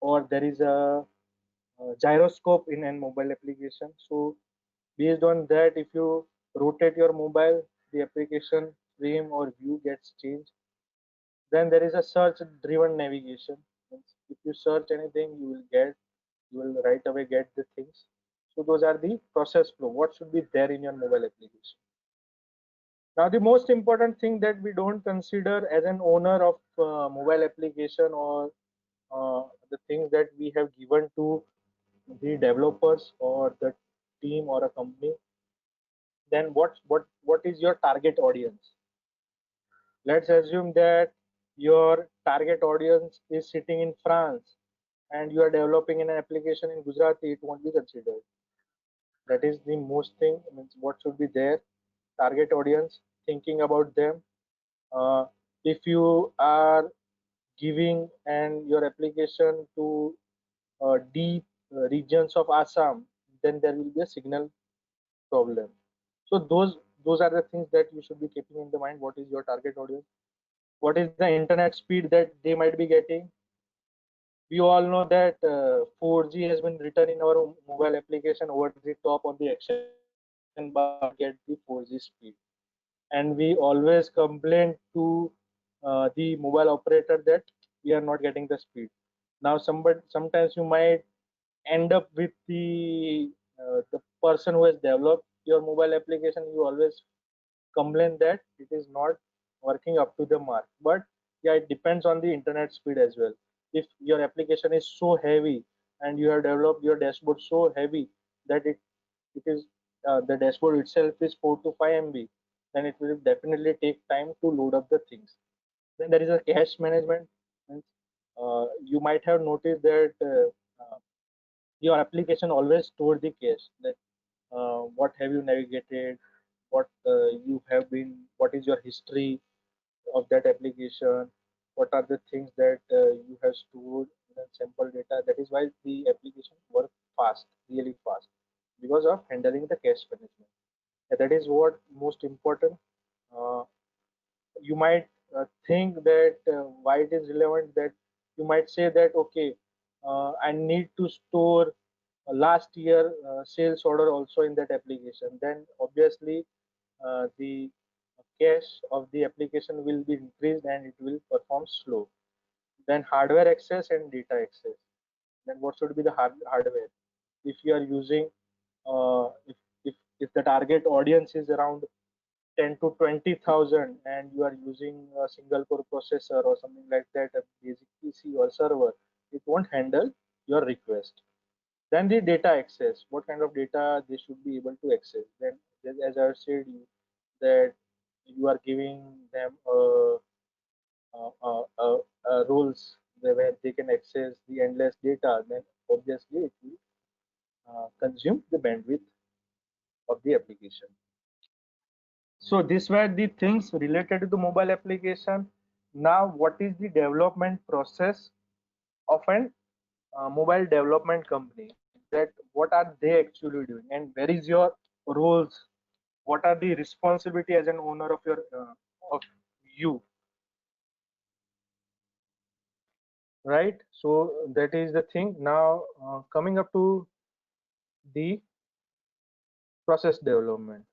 Speaker 2: or there is a gyroscope in a mobile application. So based on that, if you rotate your mobile, the application frame or view gets changed. Then there is a search driven navigation. Means if you search anything, you will right away get the things. So those are the process flow, what should be there in your mobile application. Now, the most important thing that we don't consider as an owner of mobile application, or the things that we have given to the developers or the team or a company, then what is your target audience? Let's assume that your target audience is sitting in France and you are developing an application in Gujarati, it won't be considered. That is the most thing, means what should be there, target audience, thinking about them. If you are giving and your application to deep regions of Assam, then there will be a signal problem. So those are the things that you should be keeping in the mind. What is your target audience? What is the internet speed that they might be getting? We all know that 4G has been written in our mobile application over the top on the action bar to get the 4G speed, and we always complain to the mobile operator that we are not getting the speed. Now, sometimes you might end up with the person who has developed your mobile application. You always complain that it is not working up to the mark. But yeah, it depends on the internet speed as well. If your application is so heavy and you have developed your dashboard so heavy that it is the dashboard itself is 4 to 5 MB, then it will definitely take time to load up the things. Then there is a cache management. Means, you might have noticed that your application always store the cache, that what have you navigated, what you have been, what is your history of that application, what are the things that you have stored in a sample data. That is why the application work fast, really fast, because of handling the cache management. And that is what most important. uh, you might think that why it is relevant, that you might say that okay, I need to store last year sales order also in that application. Then obviously the cache of the application will be increased and it will perform slow. Then hardware access and data access. Then what should be the hardware? If you are using if the target audience is around 10 to 20,000 and you are using a single core processor or something like that, a basic PC or server, it won't handle your request. Then the data access, what kind of data they should be able to access. Then as I said you, that you are giving them rules where they can access the endless data, then obviously it will consume the bandwidth of the application. So these were the things related to the mobile application. Now, what is the development process of an mobile development company? That what are they actually doing, and where is your roles? What are the responsibility as an owner of your of you? Right. So that is the thing. Now, coming up to the process development.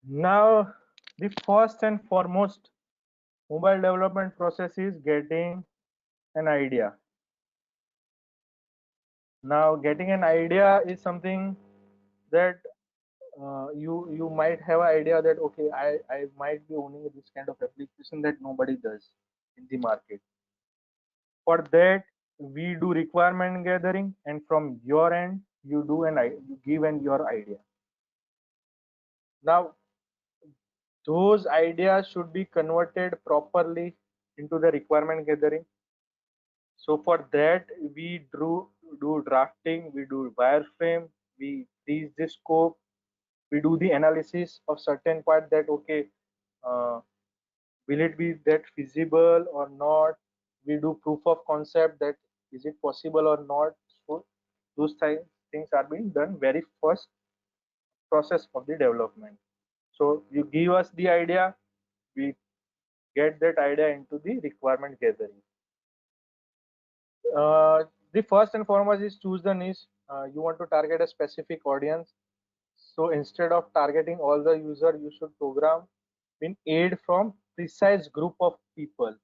Speaker 2: Now, the first and foremost mobile development process is getting an idea. Now, getting an idea is something that you might have an idea that okay, I might be owning this kind of application that nobody does in the market. For that, we do requirement gathering, and from your end, you do you give an your idea. Now, those ideas should be converted properly into the requirement gathering. So for that, we do drafting, we do wireframe, we tease the scope, we do the analysis of certain part that okay, uh, will it be that feasible or not. We do proof of concept, that is it possible or not. So those things are being done very first process of the development. So you give us the idea, we get that idea into the requirement gathering. The first and foremost is choose the niche. You want to target a specific audience. So instead of targeting all the user, you should program in aid from precise group of people.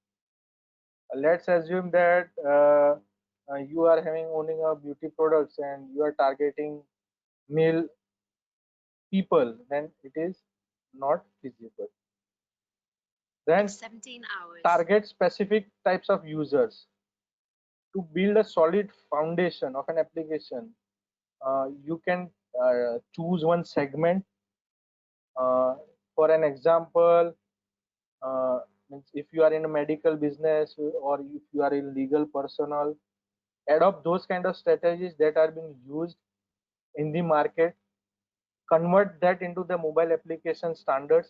Speaker 2: Let's assume that you are having owning a beauty products and you are targeting male people, then it is not feasible. Then
Speaker 4: It's 17 hours.
Speaker 2: target specific types of users to build a solid foundation of an application. You can choose one segment. For an example, means if you are in a medical business or if you are in legal personnel, adopt those kind of strategies that are being used in the market, convert that into the mobile application standards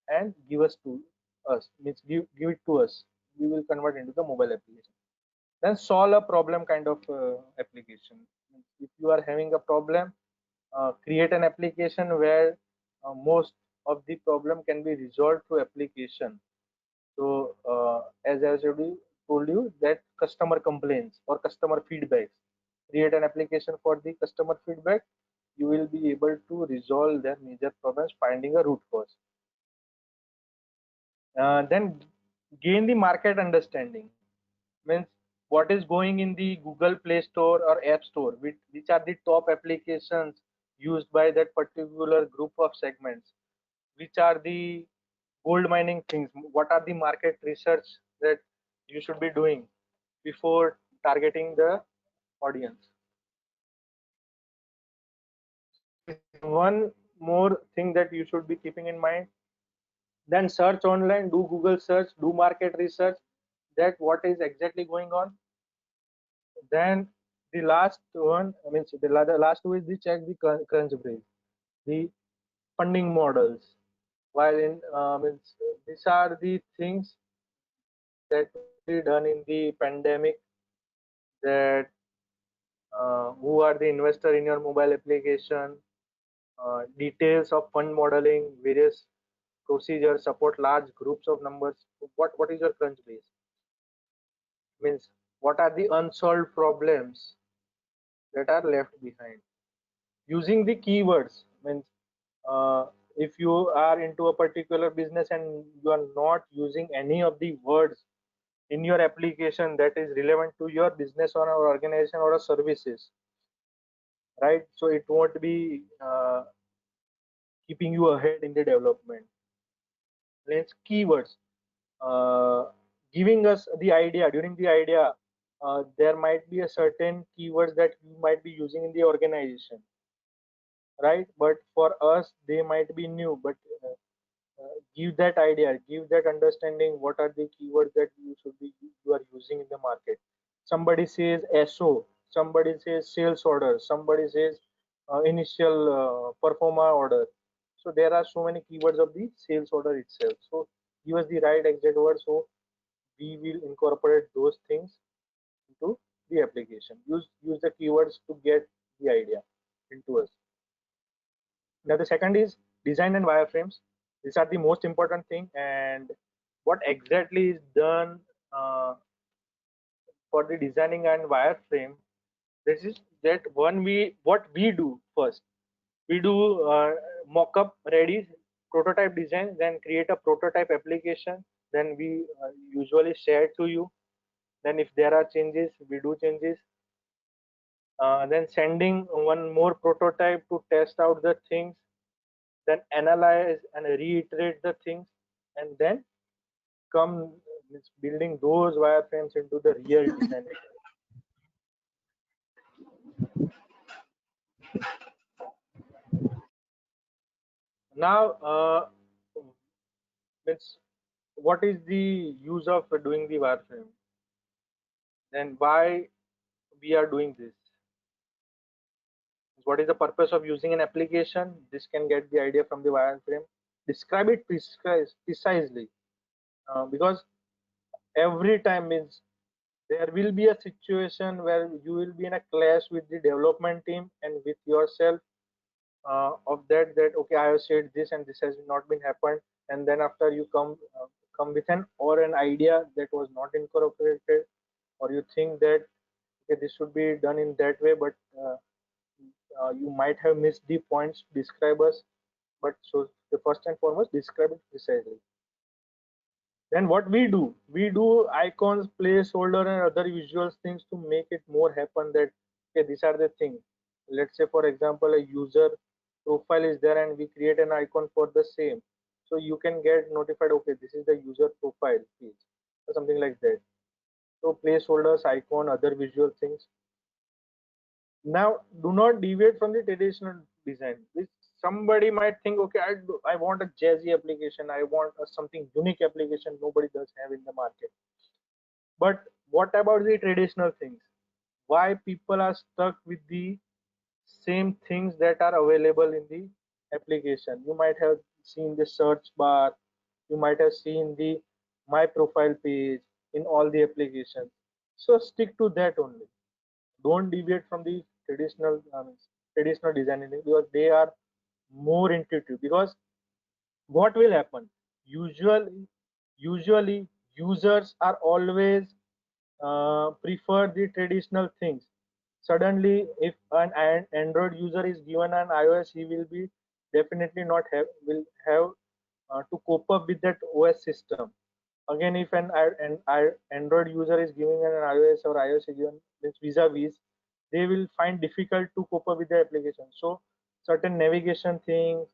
Speaker 2: and give us to us, means give it to us, we will convert into the mobile application. Then solve a problem kind of application. If you are having a problem, create an application where most of the problem can be resolved through application. So as I already told you, that customer complaints or customer feedbacks, create an application for the customer feedback. You will be able to resolve their major problems, finding a root cause. Then gain the market understanding, means what is going in the Google Play Store or App Store, which are the top applications used by that particular group of segments, which are the gold mining things, what are the market research that you should be doing before targeting the audience. So this is one more thing that you should be keeping in mind. Then search online, do Google search, do market research, that what is exactly going on. Then the last one, I mean, so the last two is the check the Crunchbase, the funding models. While in means these are the things that will be done in the pandemic. That who are the investor in your mobile application, details of fund modeling, various procedures, support large groups of numbers. What is your Crunchbase? Means what are the unsolved problems that are left behind. Using the keywords, means uh, if you are into a particular business and you are not using any of the words in your application that is relevant to your business or organization or services, right, so it won't be keeping you ahead in the development. Let's keywords, uh, giving us the idea. During the idea, there might be a certain keywords that you might be using in the organization, right, but for us they might be new, but give that idea, give that understanding, what are the keywords that you are using in the market. Somebody says SO, somebody says sales order, somebody says initial performa order. So there are so many keywords of the sales order itself. So give us the right exact word, so we will incorporate those things into the application. Use the keywords to get the idea into us. Now the second is design and wireframes. These are the most important thing. And what exactly is done for the designing and wireframe? This is that what we do first. We do mock-up ready, prototype design, then create a prototype application. Then we usually share to you. Then if there are changes, we do changes. Then sending one more prototype to test out the things, then analyze and reiterate the things, and then come building those wireframes into the real design. Now, means what is the use of doing the wireframe? Then why we are doing this? What is the purpose of using an application? This can get the idea from the wireframe. Describe it precisely, because every time means there will be a situation where you will be in a clash with the development team and with yourself, of that okay, I have said this and this has not been happened, and then after you come with an idea that was not incorporated, or you think that okay, this should be done in that way, but you might have missed the points, describe us. But so the first and foremost, describe it precisely. Then what we do icons, placeholder, and other visual things to make it more happen that okay, these are the things. Let's say for example a user profile is there and we create an icon for the same. So you can get notified, okay, this is the user profile page or something like that. So placeholders, icon, other visual things. Now do not deviate from the traditional design. This somebody might think, okay, I want a jazzy application, I want something unique application nobody does have in the market. But what about the traditional things? Why people are stuck with the same things that are available in the application? You might have seen the search bar, you might have seen the my profile page in all the applications. So stick to that only. Don't deviate from the traditional design because they are more intuitive. Because what will happen? Usually, usually users are always prefer the traditional things. Suddenly, if an Android user is given an iOS, he will be definitely not have will have to cope up with that OS system. Again, if an Android user is giving an iOS or iOS is given this vis-a-vis, they will find difficult to cope up with the application. So certain navigation things,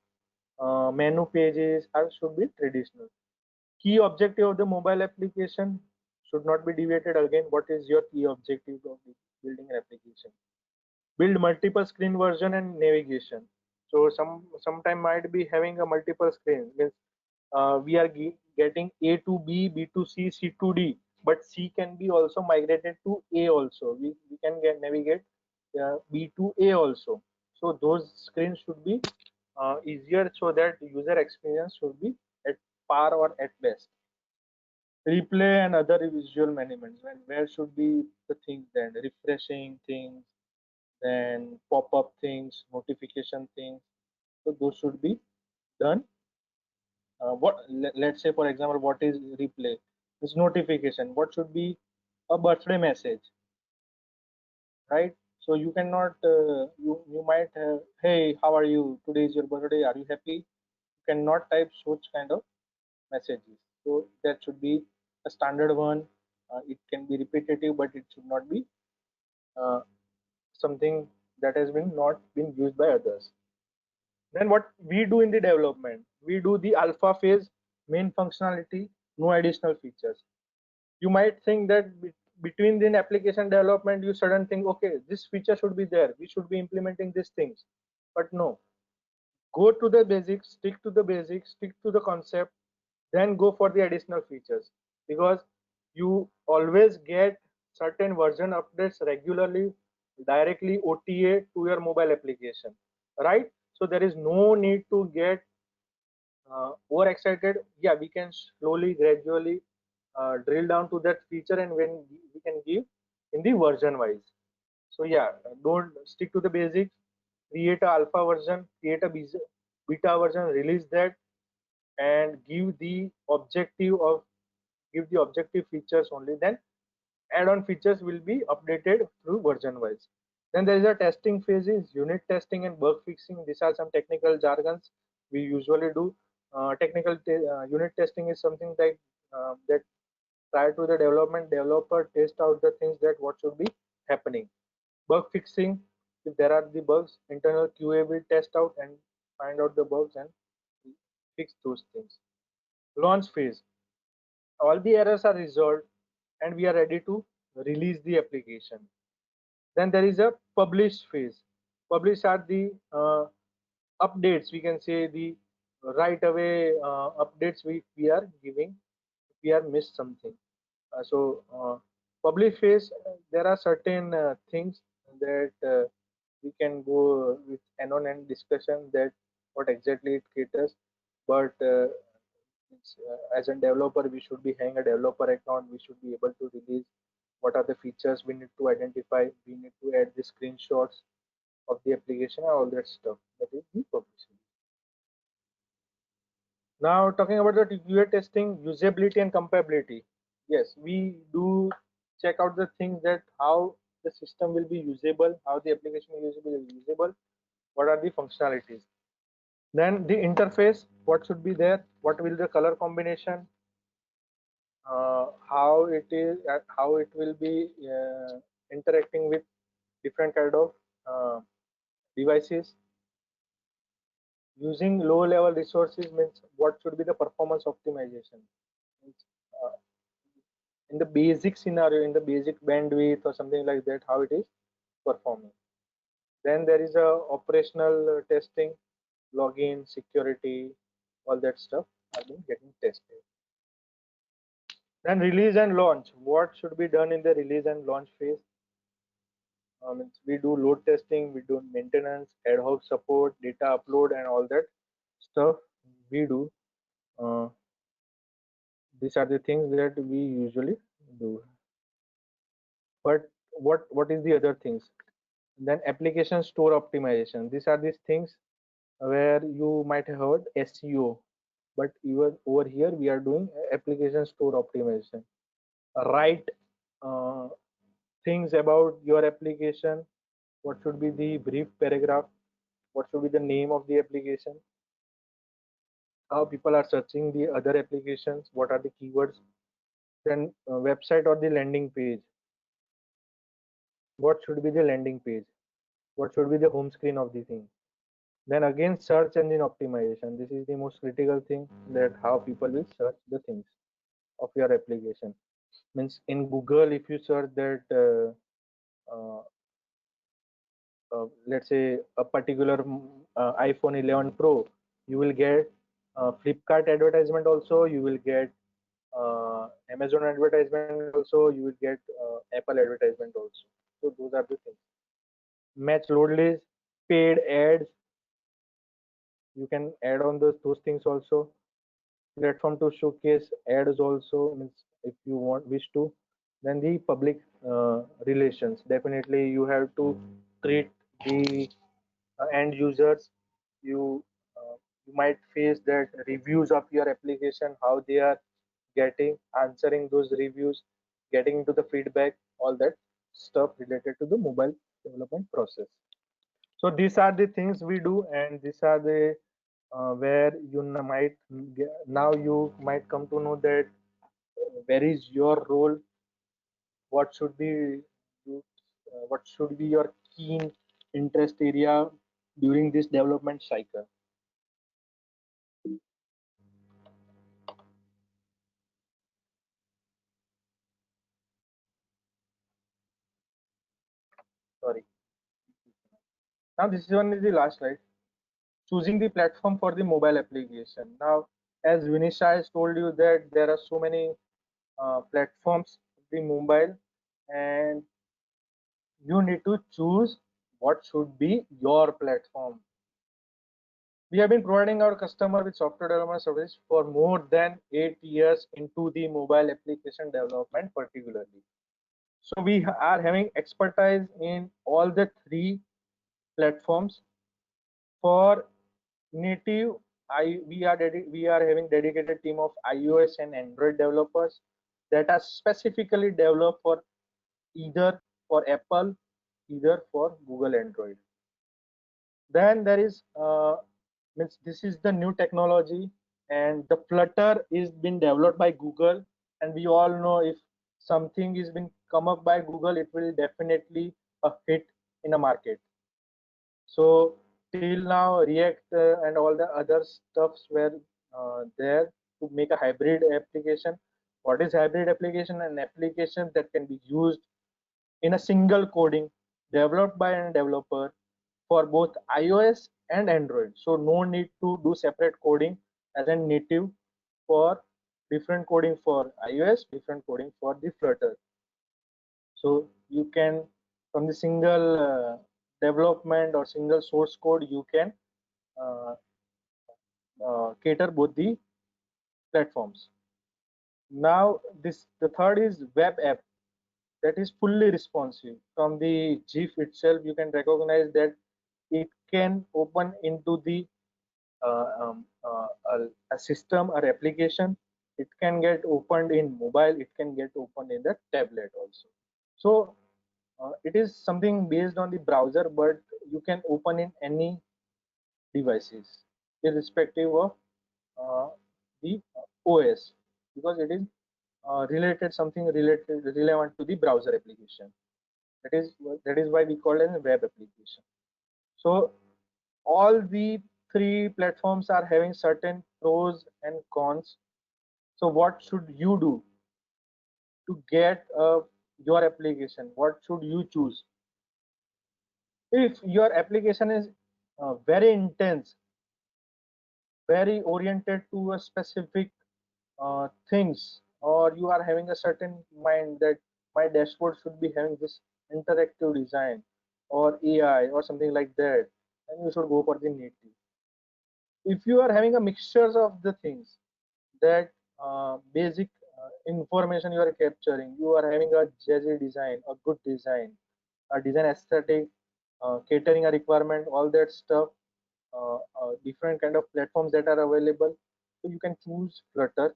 Speaker 2: menu pages are should be traditional. Key objective of the mobile application should not be deviated. Again, what is your key objective of building an application? Build multiple screen version and navigation. So sometime might be having a multiple screen means we are getting A to B, B to C, C to D, but C can be also migrated to A also. We can navigate B to A also. So those screens should be easier so that user experience should be at par or at best. Replay and other visual elements. Where should be the things then? Refreshing things, then pop-up things, notification things. So those should be done. Let's say for example, what is replay? This notification. What should be a birthday message, right? So you cannot. You might have, hey, how are you? Today is your birthday. Are you happy? You cannot type such kind of messages. So that should be a standard one. It can be repetitive, but it should not be uh, something that has been not been used by others. Then what we do in the development, we do the alpha phase, main functionality, no additional features. You might think that between the application development, you suddenly think, okay, this feature should be there. We should be implementing these things. But no, go to the basics, stick to the concept, then go for the additional features because you always get certain version updates regularly directly OTA to your mobile application, right? So there is no need to get overexcited. Yeah, we can slowly, gradually drill down to that feature and when we can give in the version wise. So yeah, don't stick to the basics. Create a alpha version, create a beta version, release that, and give the objective features only. Then add-on features will be updated through version wise. Then there is a testing phases, unit testing and bug fixing. These are some technical jargons we usually do. Unit testing is something like that prior to the development, developer test out the things that what should be happening. Bug fixing, if there are the bugs, internal QA will test out and find out the bugs and fix those things. Launch phase, all the errors are resolved and we are ready to release the application. Then there is a publish phase. Publish are the updates, we can say the right away updates we are giving if we are missed something. Publish phase, there are certain things that we can go with end-on-end discussion that what exactly it caters, but as a developer we should be having a developer account. We should be able to release what are the features we need to identify. We need to add the screenshots of the application and all that stuff. That is the publishing. Now talking about the UA testing, usability and compatibility. Yes, we do check out the things that how the system will be usable, how the application will be usable, what are the functionalities. Then the interface, what should be there, what will the color combination, how how it will be interacting with different kind of devices. Using low level resources means what should be the performance optimization. Means, uh, in the basic scenario, in the basic bandwidth or something like that, how it is performing. Then there is a operational testing, login, security, all that stuff are being getting tested. Then release and launch. What should be done in the release and launch phase? We do load testing, we do maintenance, ad hoc support, data upload, and all that stuff we do. Uh, these are the things that we usually do. But what is the other things? Then application store optimization. These are these things where you might have heard SEO, but even over here we are doing application store optimization. Write uh, things about your application. What should be the brief paragraph? What should be the name of the application? How people are searching the other applications? What are the keywords? Then website or the landing page. What should be the landing page? What should be the home screen of the thing? Then again, search engine optimization. This is the most critical thing, that how people will search the things of your application. Means in Google, if you search that let's say a particular iPhone 11 Pro, you will get Flipkart advertisement also, you will get Amazon advertisement also, you will get Apple advertisement also. So those are the things. Match load list, paid ads, you can add on those things also. Platform to showcase ads also, means if you wish to. Then the public relations, definitely you have to treat the end users. You uh, you might face that reviews of your application, how they are getting, answering those reviews, getting into the feedback, all that stuff related to the mobile development process. So these are the things we do, and these are the where you now you might come to know that where is your role, what should be what should be your keen interest area during this development cycle. Sorry. Now this one is the last slide. Choosing the platform for the mobile application. Now, as Vinisha has told you that there are so many platforms the mobile, and you need to choose what should be your platform. We have been providing our customer with software development service for more than 8 years into the mobile application development particularly. So we are having expertise in all the three platforms. For native, we are having dedicated team of iOS and Android developers that are specifically developed for either for Apple, either for Google Android. Then there is means this is the new technology, and the Flutter is been developed by Google, and we all know if something is been come up by Google, it will definitely a hit in a market. So till now, React and all the other stuffs were there to make a hybrid application. What is hybrid application? An application that can be used in a single coding, developed by a developer for both iOS and Android. So no need to do separate coding as a native, for different coding for iOS, different coding for the Flutter. So you can, from the single development or single source code, you can uh, cater both the platforms. Now the third is web app that is fully responsive. From the GIF itself, you can recognize that it can open into the a system or application. It can get opened in mobile, it can get opened in the tablet also. So it is something based on the browser, but you can open in any devices irrespective of uh, the OS, because it is related something related relevant to the browser application. That is why we call it a web application. So all the three platforms are having certain pros and cons. So what should you do to get your application? What should you choose? If your application is very intense, very oriented to a specific things, or you are having a certain mind that my dashboard should be having this interactive design or AI or something like that, then you should go for the native. If you are having a mixtures of the things, that basic information you are capturing, you are having a jazzy design, a good design, a design aesthetic, catering a requirement, all that stuff, different kind of platforms that are available. So you can choose Flutter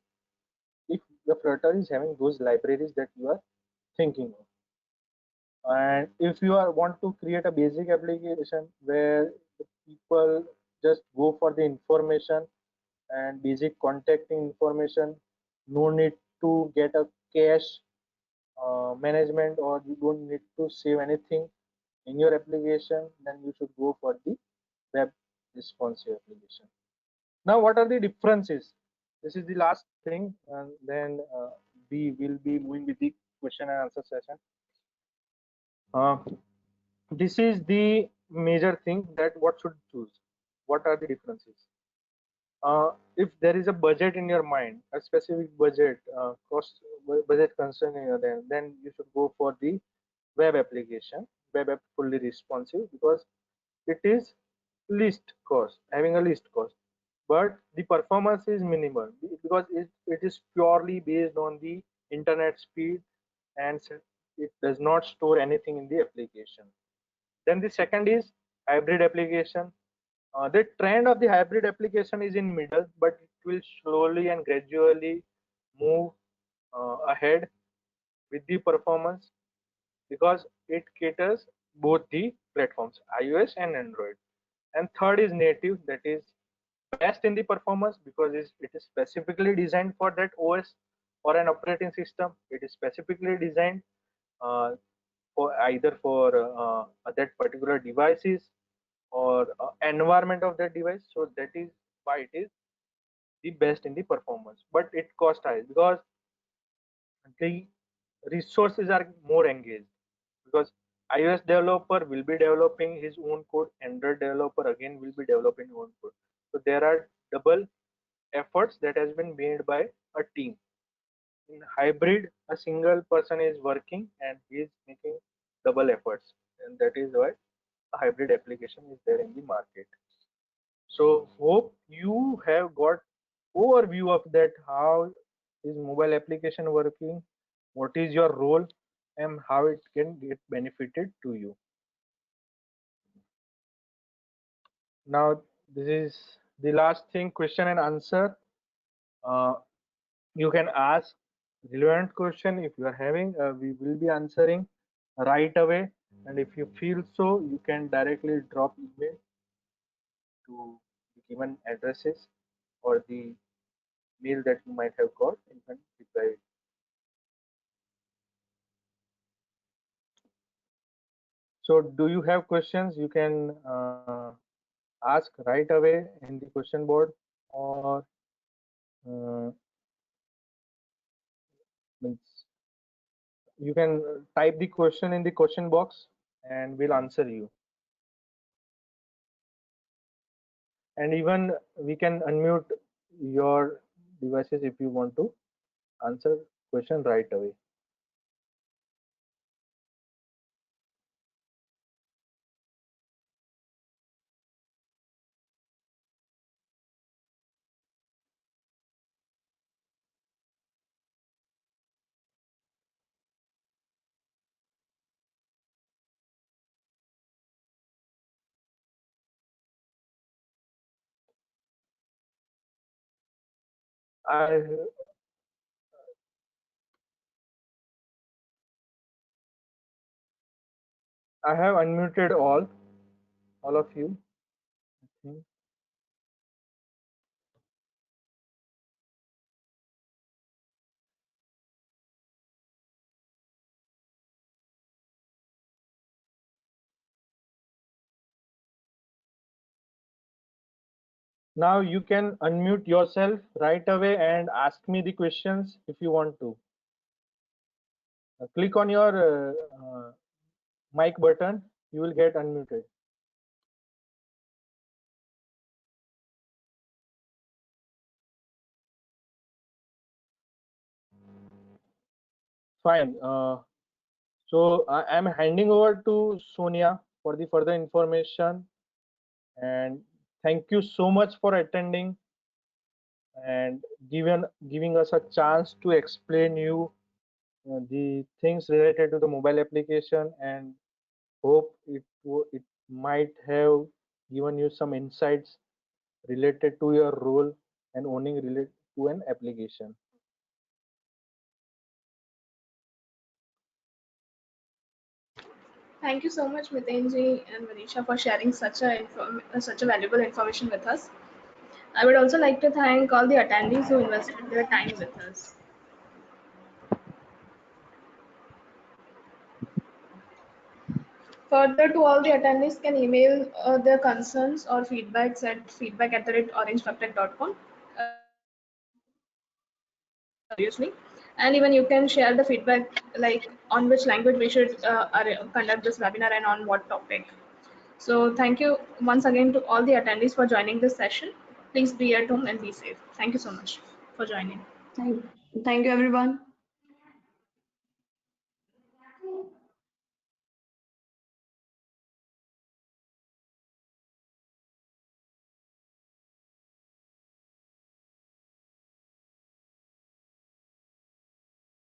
Speaker 2: if the Flutter is having those libraries that you are thinking of. And if you are want to create a basic application where the people just go for the information and basic contacting information, no need to get a cache management, or you don't need to save anything in your application, then you should go for the web responsive application. Now, what are the differences? This is the last thing, and then we will be moving with the question and answer session. Uh, this is the major thing, that what should choose. What are the differences? If there is a budget in your mind, a specific budget, budget concern in your then you should go for the web application, web app fully responsive, because it is least cost, having a least cost, but the performance is minimal because it is purely based on the internet speed, and it does not store anything in the application. Then the second is hybrid application. The trend of the hybrid application is in middle, but it will slowly and gradually move ahead with the performance, because it caters both the platforms, iOS and Android. And third is native, that is best in the performance because it is specifically designed for that OS or an operating system. It is specifically designed uh, for either for that particular devices or environment of that device. So that is why it is the best in the performance, but it costs high because the resources are more engaged, because iOS developer will be developing his own code, Android developer again will be developing his own code. So there are double efforts that has been made by a team. In hybrid, a single person is working and he is making double efforts, and that is why a hybrid application is there in the market. So hope you have got overview of that, how is mobile application working, what is your role, and how it can get benefited to you. Now this is the last thing, question and answer. Uh, you can ask relevant question if you are having, we will be answering right away, and if you feel so, you can directly drop email to the given addresses or the mail that you might have got, you can reply. So do you have questions? You can ask right away in the question board, or uh, means you can type the question in the question box and we'll answer you. And even we can unmute your devices if you want to answer question right away. I I have unmuted all of you. I think. Now you can unmute yourself right away and ask me the questions if you want to. Click on your mic button, you will get unmuted. Fine. So I am handing over to Sonia for the further information, and thank you so much for attending and giving us a chance to explain you the things related to the mobile application, and hope it might have given you some insights related to your role and owning related to an application.
Speaker 1: Thank you so much, Mitenji and Manisha, for sharing such a valuable information with us. I would also like to thank all the attendees who invested their time with us. Further, to all the attendees can email their concerns or feedbacks at feedback@orangefactech.com. Seriously, and even you can share the feedback like on which language we should conduct this webinar and on what topic. So thank you once again to all the attendees for joining this session. Please be at home and be safe. Thank you so much for joining.
Speaker 3: Thank you, everyone.